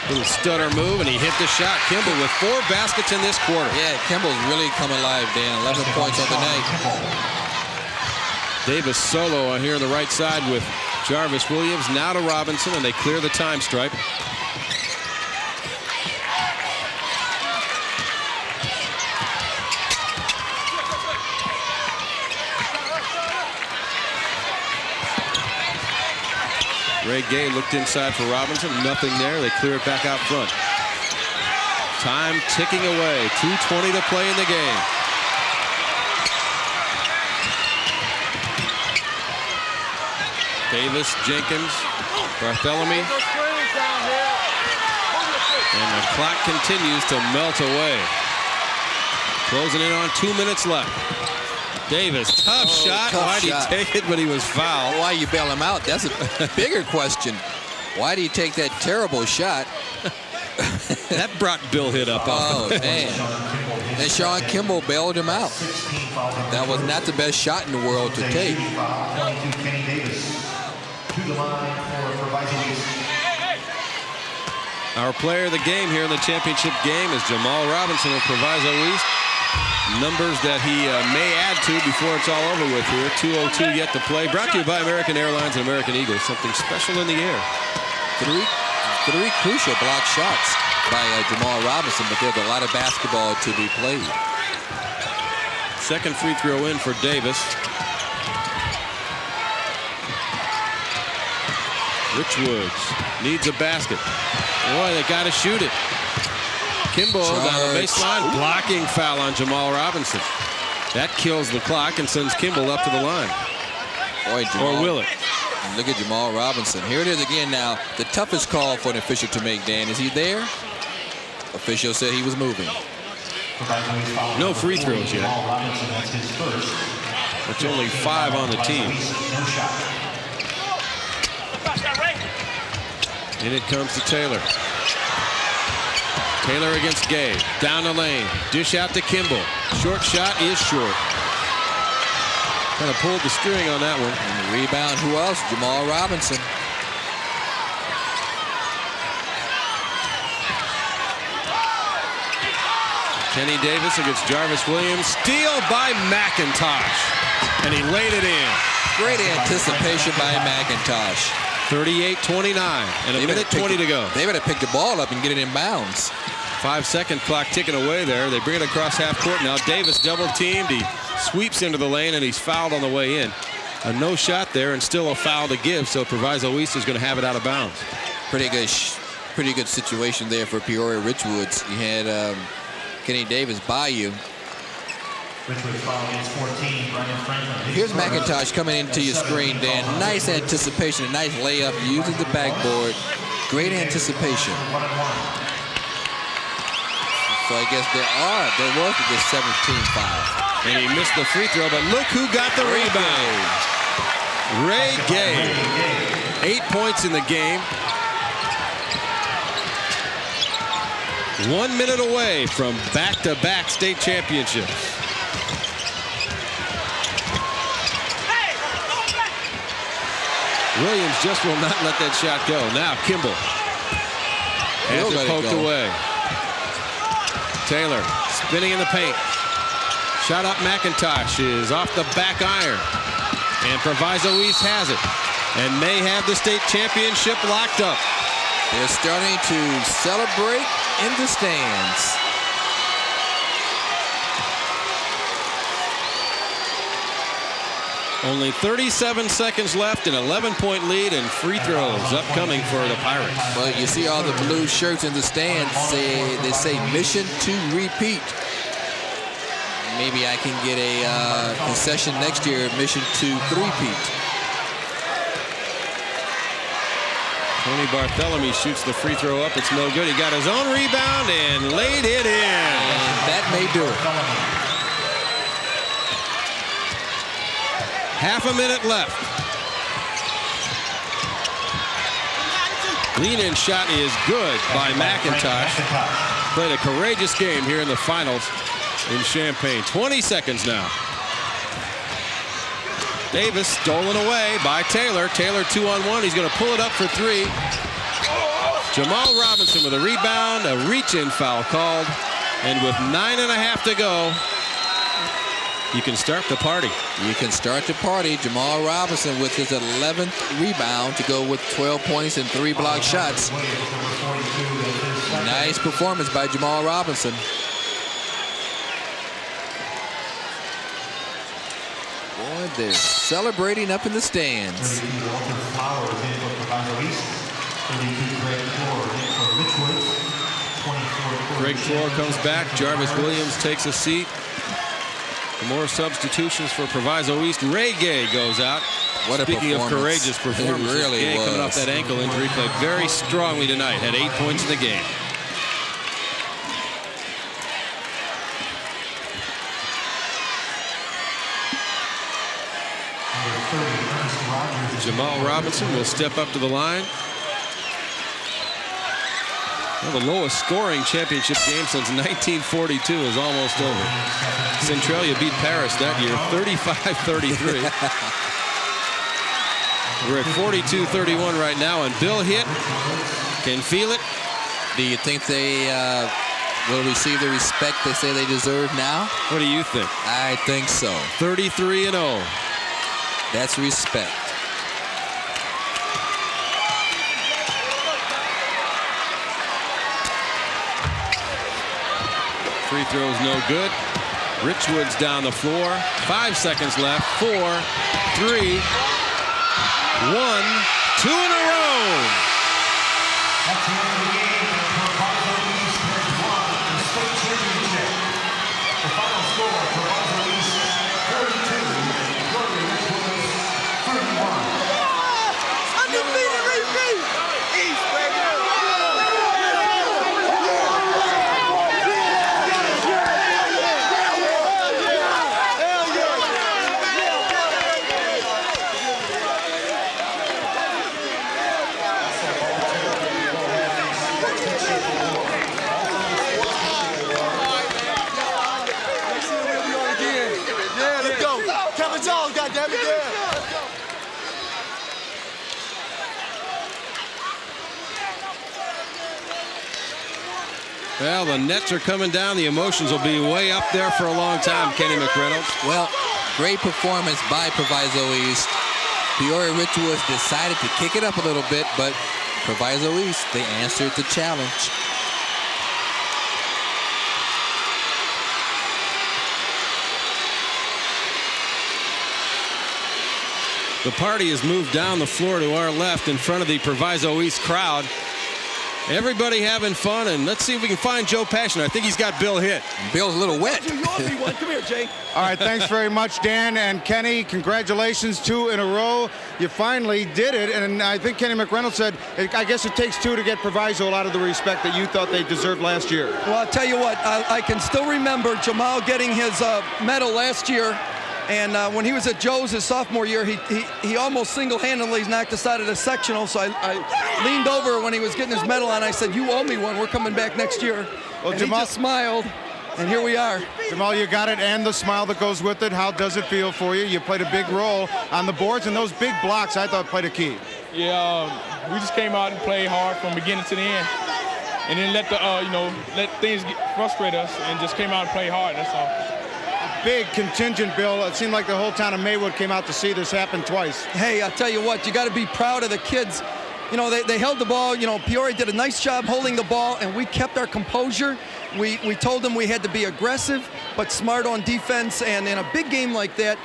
little stutter move, and he hit the shot. Kimball with 4 baskets in this quarter. Yeah, Kimball's really come alive, Dan. 11 points on the night. Davis solo on here on the right side with Jarvis Williams. Now to Robinson, and they clear the time stripe. Ray Gay looked inside for Robinson. Nothing there. They clear it back out front. Time ticking away. 2:20 to play in the game. Davis, Jenkins, Barthélemy. And the clock continues to melt away. Closing in on 2 minutes left. Davis, tough shot. Why'd he take it? But he was fouled. Why you bail him out? That's a bigger question. Why do you take that terrible shot? That brought Bill Hitt up. Oh, man. And Sean Kimball bailed him out. That was not the best shot in the world to take. Our player of the game here in the championship game is Jamal Robinson of Proviso East. Numbers that he may add to before it's all over with here. 2:02 yet to play. Brought to you by American Airlines and American Eagle. Something special in the air. Three crucial block shots by Jamal Robinson, but there's a lot of basketball to be played. Second free throw in for Davis. Richwoods needs a basket. Boy, they got to shoot it. Kimball down the baseline, blocking foul on Jamal Robinson. That kills the clock and sends Kimball up to the line. Boy, Jamal, or will it? Look at Jamal Robinson. Here it is again now. The toughest call for an official to make, Dan. Is he there? Official said he was moving. No free throws yet. That's only 5 on the team. And it comes to Taylor. Taylor against Gay. Down the lane. Dish out to Kimball. Short shot is short. Kind of pulled the string on that one. And the rebound, who else? Jamal Robinson. Kenny Davis against Jarvis Williams. Steal by McIntosh. And he laid it in. Great anticipation by McIntosh. 38-29 and a minute 20 to go. They better pick the ball up and get it in bounds. 5-second clock ticking away there. They bring it across half court. Now Davis double teamed. He sweeps into the lane and he's fouled on the way in. A no shot there and still a foul to give. So Proviso East is going to have it out of bounds. Pretty good situation there for Peoria Richwoods. You had Kenny Davis by you. Here's McIntosh coming into your screen, Dan. Nice anticipation, a nice layup. Uses the backboard. Great anticipation. So I guess there was the 17 foul. And he missed the free throw, but look who got the rebound. Ray Gay. 8 points in the game. 1 minute away from back-to-back state championships. Williams just will not let that shot go. Now Kimball has it poked away. Taylor spinning in the paint. Shot up McIntosh is off the back iron. And Proviso East has it. And may have the state championship locked up. They're starting to celebrate in the stands. Only 37 seconds left, an 11-point lead, and free throws upcoming for the Pirates. Well, you see all the blue shirts in the stands. They say mission to repeat. Maybe I can get a concession next year, mission to three-peat. Tony Bartholomew shoots the free throw up. It's no good. He got his own rebound and laid it in. And that may do it. Half a minute left. Lean-in shot is good by McIntosh. Played a courageous game here in the finals in Champaign. 20 seconds now. Davis stolen away by Taylor. Taylor 2-on-1. He's going to pull it up for 3. Jamal Robinson with a rebound. A reach-in foul called. And with 9.5 to go, you can start the party. You can start the party. Jamal Robinson with his 11th rebound to go with 12 points and 3 block shots. Nice performance by Jamal Robinson. Boy, they're celebrating up in the stands. Greg Floor comes back. Jarvis Williams takes a seat. More substitutions for Proviso East. Ray Gay goes out. What a Speaking of courageous performance, it really Gay was. coming off that ankle injury, played very strongly tonight. Had 8 points in the game. Jamal Robinson will step up to the line. Well, the lowest scoring championship game since 1942 is almost over. Centralia beat Paris that year 35-33. We're at 42-31 right now, and Bill Hitt can feel it. Do you think they will receive the respect they say they deserve now? What do you think? I think so. 33-0. That's respect. Free throws no good. Richwoods down the floor. 5 seconds left. 4, 3, 1, 2 in a row. That's the end of the game. Proviso East has won the state championship. The final score, Proviso East 32, Peoria Richwoods 31. Undefeated repeat. East, baby. Well, the nets are coming down. The emotions will be way up there for a long time, Kenny McReynolds. Well, great performance by Proviso East. Peoria Richwoods decided to kick it up a little bit, but Proviso East, they answered the challenge. The party has moved down the floor to our left in front of the Proviso East crowd. Everybody having fun, and let's see if we can find Joe Passion. I think he's got Bill Hitt. Bill's a little wet. Come here, Jay. All right, thanks very much, Dan and Kenny. Congratulations, 2 in a row. You finally did it, and I think Kenny McReynolds said, I guess it takes 2 to get Proviso a lot of the respect that you thought they deserved last year. Well, I'll tell you what, I can still remember Jamal getting his medal last year. And when he was at Joe's his sophomore year, he almost single-handedly knocked us out of the sectional. So I leaned over when he was getting his medal, and I said, "You owe me one. We're coming back next year." Well, and Jamal, he just smiled, and here we are. Jamal, you got it, and the smile that goes with it. How does it feel for you? You played a big role on the boards, and those big blocks I thought played a key. Yeah, we just came out and played hard from beginning to the end, and then let things frustrate us, and just came out and played hard. That's all. Big contingent, Bill. It seemed like the whole town of Maywood came out to see this happen twice. Hey, I'll tell you what, you got to be proud of the kids. You know, they held the ball. You know, Peoria did a nice job holding the ball, and we kept our composure. We told them we had to be aggressive, but smart on defense. And in a big game like that,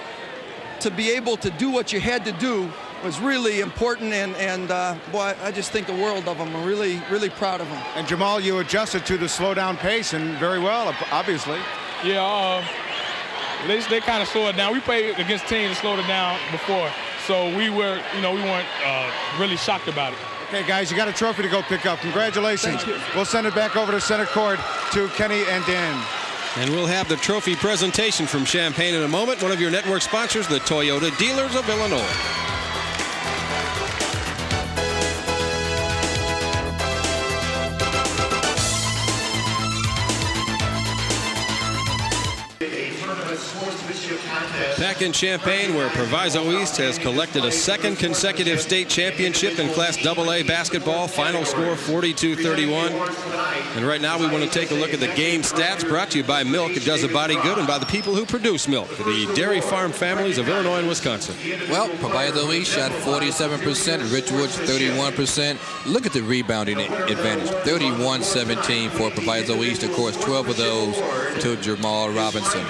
to be able to do what you had to do was really important. And boy, I just think the world of them. I'm really, really proud of them. And Jamal, you adjusted to the slow down pace, and very well, obviously. Yeah. They kind of slowed it down. We played against teams that slowed it down before, so we weren't really shocked about it. Okay, guys, you got a trophy to go pick up. Congratulations. Thank you. We'll send it back over to center court to Kenny and Dan. And we'll have the trophy presentation from Champaign in a moment. One of your network sponsors, the Toyota Dealers of Illinois. Back in Champaign, where Proviso East has collected a second consecutive state championship in Class AA basketball. Final score 42-31. And right now we want to take a look at the game stats brought to you by Milk. It does a body good, and by the people who produce milk, the dairy farm families of Illinois and Wisconsin. Well, Proviso East shot 47%, Richwoods 31%. Look at the rebounding advantage, 31-17 for Proviso East. Of course, 12 of those to Jamal Robinson.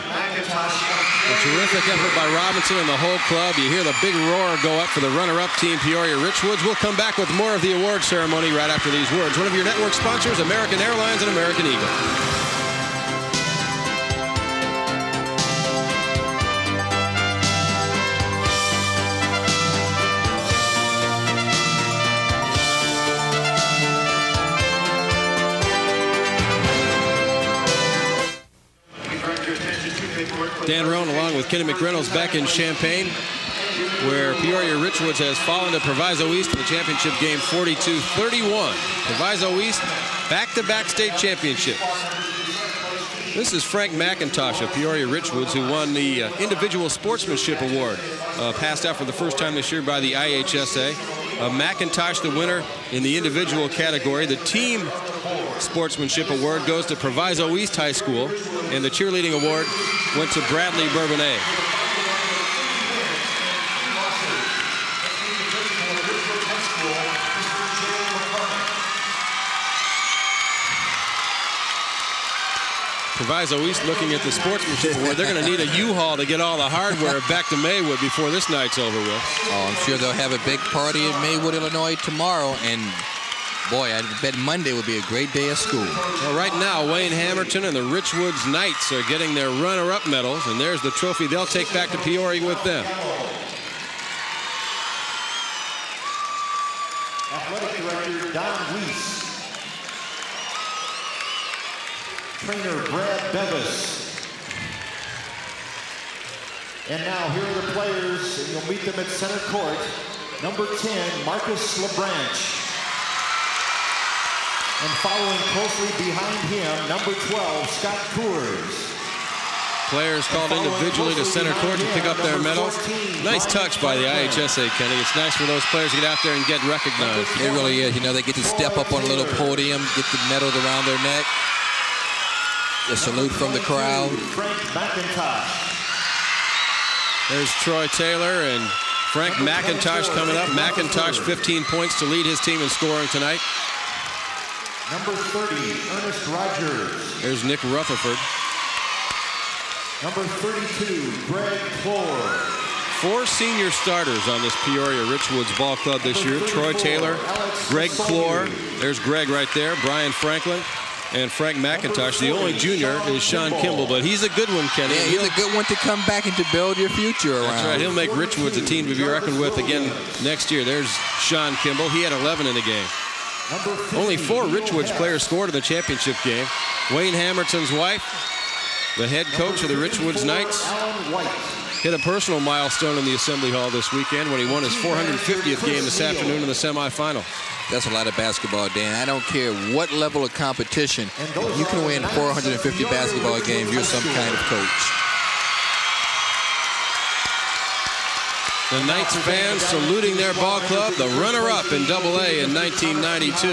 A terrific effort by Robinson and the whole club. You hear the big roar go up for the runner-up team, Peoria Richwoods. We'll come back with more of the award ceremony right after these words. One of your network sponsors, American Airlines and American Eagle. Dan Roan along with Kenny McReynolds back in Champaign. where Peoria Richwoods has fallen to Proviso East in the championship game 42-31. Proviso East back-to-back state championships. This is Frank McIntosh of Peoria Richwoods, who won the Individual Sportsmanship Award, passed out for the first time this year by the IHSA. McIntosh, the winner in the individual category. The team sportsmanship award goes to Proviso East High School, and the cheerleading award went to Bradley Bourbonnais. Proviso East looking at the sportsmanship award. They're going to need a U-Haul to get all the hardware back to Maywood before this night's over with. Oh, I'm sure they'll have a big party in Maywood, Illinois tomorrow. And, boy, I bet Monday will be a great day of school. Well, right now, Wayne Hamilton and the Richwoods Knights are getting their runner-up medals. And there's the trophy they'll take back to Peoria with them. Athletic Director Don Weiss. Trainer Brad Bevis. And now here are the players, and you'll meet them at center court. Number 10, Marcus LeBranch. And following closely behind him, number 12, Scott Coors. Players called individually to center court to pick up their medal. Nice touch by the IHSA, Kenny. It's nice for those players to get out there and get recognized. It really is. You know, they get to step up on a little podium, get the medals around their neck. A salute from the crowd. Frank McIntosh. There's Troy Taylor and Frank McIntosh coming up. McIntosh 15 points to lead his team in scoring tonight. Number 30, Ernest Rogers. There's Nick Rutherford. Number 32, Greg Clore. 4 senior starters on this Peoria Richwoods ball club this year. Troy Taylor, Greg Clore. There's Greg right there. Brian Franklin. And Frank McIntosh. The only junior is Sean Kimball, but he's a good one, Kenny. Yeah, he's a good one to come back and to build your future around. That's right. He'll make Richwoods a team to be reckoned with again next year. There's Sean Kimball. He had 11 in the game. Only 4 Richwoods players scored in the championship game. Wayne Hamilton's wife, the head coach of the Richwoods Knights, hit a personal milestone in the Assembly Hall this weekend when he won his 450th game this afternoon in the semifinals. That's a lot of basketball, Dan. I don't care what level of competition. If you can win 450 basketball games, you're some kind of coach. The Knights fans saluting their ball club, the runner-up in AA in 1992.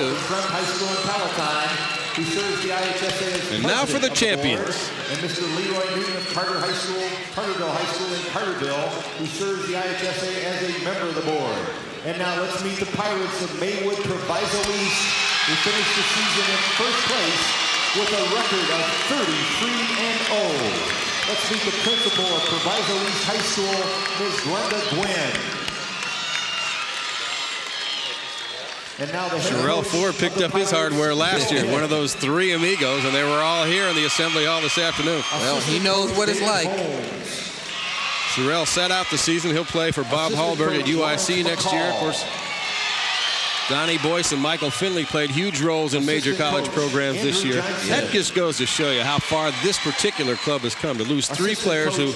And now for the champions. And Mr. Leroy Newton of Carterville High School in Carterville, who serves the IHSA as a member of the board. And now let's meet the Pirates of Maywood Proviso East, who finished the season in first place with a record of 33-0. Let's meet the principal of Proviso East High School, Ms. Glenda Gwynn. And now the Sherrell Ford picked up his hardware last year, one of those 3 amigos, and they were all here in the Assembly Hall this afternoon. Well, he knows what it's like. Sherrell sat out the season. He'll play for Bob Hallberg at UIC next year. Of course, Donnie Boyce and Michael Finley played huge roles in major college programs this year. That just goes to show you how far this particular club has come, to lose 3 players who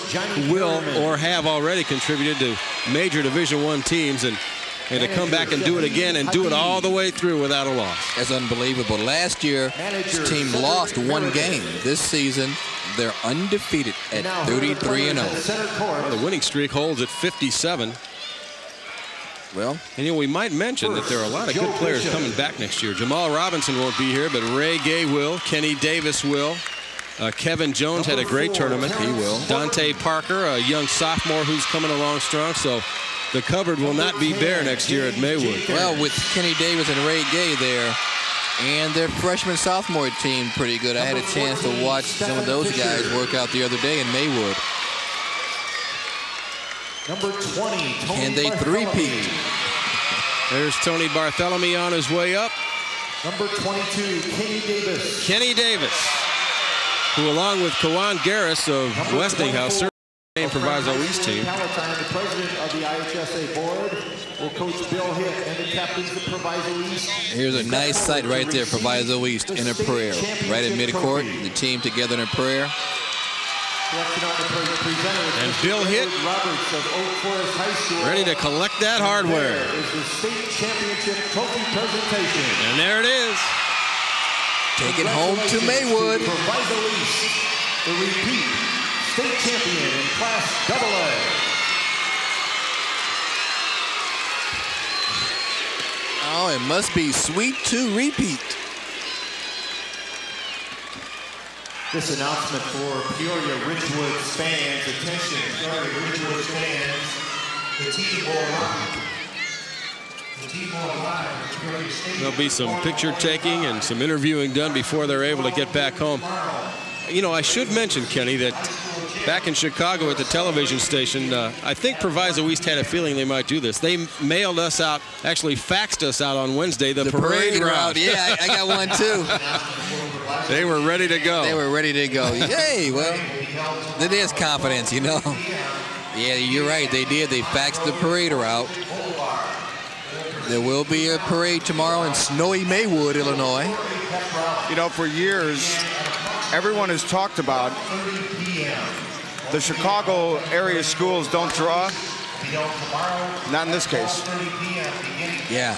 will or have already contributed to major Division I teams, and to come back and do it again and do it all the way through without a loss. That's unbelievable. Last year, this team lost 1 game. This season, they're undefeated at 33-0. Well, the winning streak holds at 57. Well, and we might mention that there are a lot of good players coming back next year. Jamal Robinson won't be here, but Ray Gay will. Kenny Davis will. Kevin Jones had a great tournament. He will. Dante Parker, a young sophomore who's coming along strong. So the cupboard will not be bare next year at Maywood. Well, with Kenny Davis and Ray Gay there, and their freshman-sophomore team pretty good. I had a chance to watch some of those guys work out the other day in Maywood. Number 20, Can they three-peat? There's Tony Bartholomew on his way up. Number 22, Kenny Davis. Kenny Davis, who along with Kawan Garris of Westinghouse, served Proviso East team. Palatine, the president of the IHSA board, will coach Bill Hitt and the captains of Proviso East. Here's a nice sight right there, Proviso East in a prayer. Right at midcourt, the team together in a prayer. And Bill Hitt ready to collect that hardware. Is the state championship trophy presentation. And there it is. Take it home to Maywood. Proviso East, the repeat state champion in Class AA. Oh, it must be sweet to repeat. This announcement for Peoria Richwoods fans. Attention, Peoria Richwoods fans. The team will arrive. The team will arrive at Peoria Stadium. There'll be some picture taking and some interviewing done before they're able to get back home. You know, I should mention, Kenny, that back in Chicago at the television station, I think Proviso East had a feeling they might do this. They mailed us out, actually faxed us out on Wednesday, the parade route. Yeah, I got one too. They were ready to go. They were ready to go. Yay, well, it is confidence, you know. Yeah, you're right. They did. They faxed the parade route. There will be a parade tomorrow in snowy Maywood, Illinois. You know, for years, everyone has talked about the Chicago area schools don't draw. Not in this case. Yeah.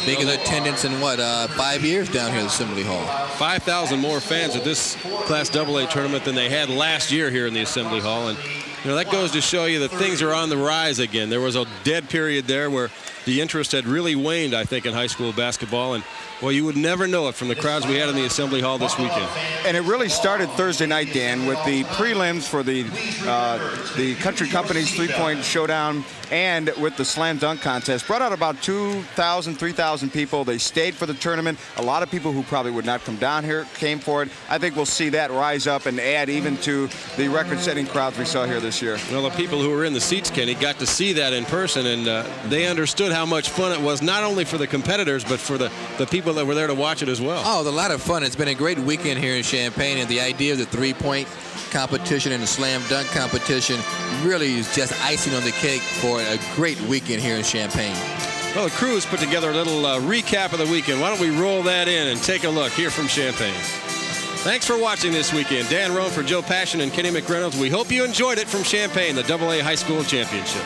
Biggest attendance in what, 5 years down here at Assembly Hall. 5,000 more fans at this Class AA tournament than they had last year here in the Assembly Hall. And, you know, that goes to show you that things are on the rise again. There was a dead period there where the interest had really waned, I think, in high school basketball. And, well, you would never know it from the crowds we had in the Assembly Hall this weekend. And it really started Thursday night, Dan, with the prelims for the Country Company's three-point showdown and with the slam dunk contest. Brought out about 2,000, 3,000 people. They stayed for the tournament. A lot of people who probably would not come down here came for it. I think we'll see that rise up and add even to the record-setting crowds we saw here this year. Well, the people who were in the seats, Kenny, got to see that in person, and they understood how much fun it was, not only for the competitors, but for the people that were there to watch it as well. Oh, a lot of fun. It's been a great weekend here in Champaign, and the idea of the three-point competition and the slam dunk competition really is just icing on the cake for a great weekend here in Champaign. Well, the crew has put together a little recap of the weekend. Why don't we roll that in and take a look here from Champaign. Thanks for watching this weekend. Dan Roan for Joe Passion and Kenny McReynolds. We hope you enjoyed it from Champaign, the AA High School Championship.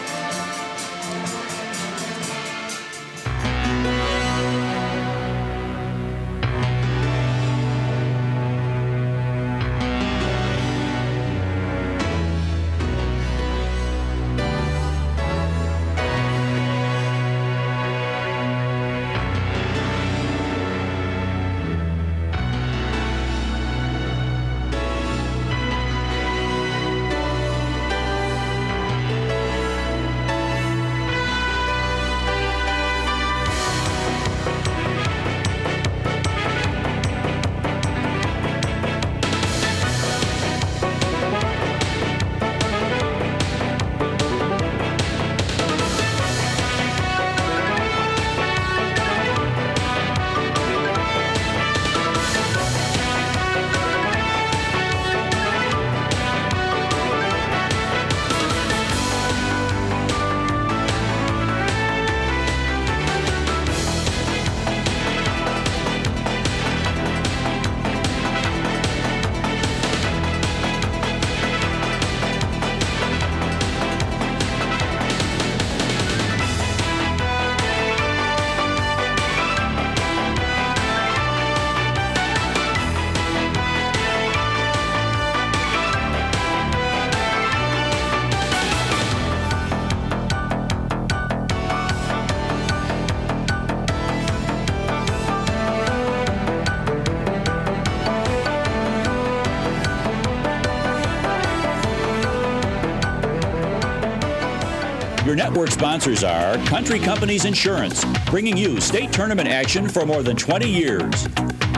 Your network sponsors are Country Companies Insurance, bringing you state tournament action for more than 20 years.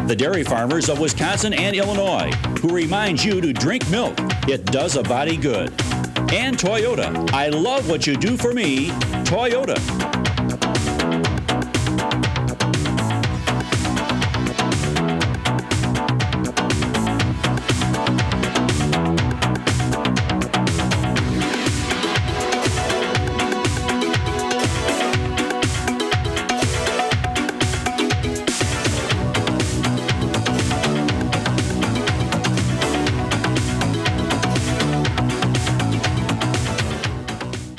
The dairy farmers of Wisconsin and Illinois, who reminds you to drink milk. It does a body good. And Toyota. I love what you do for me, Toyota.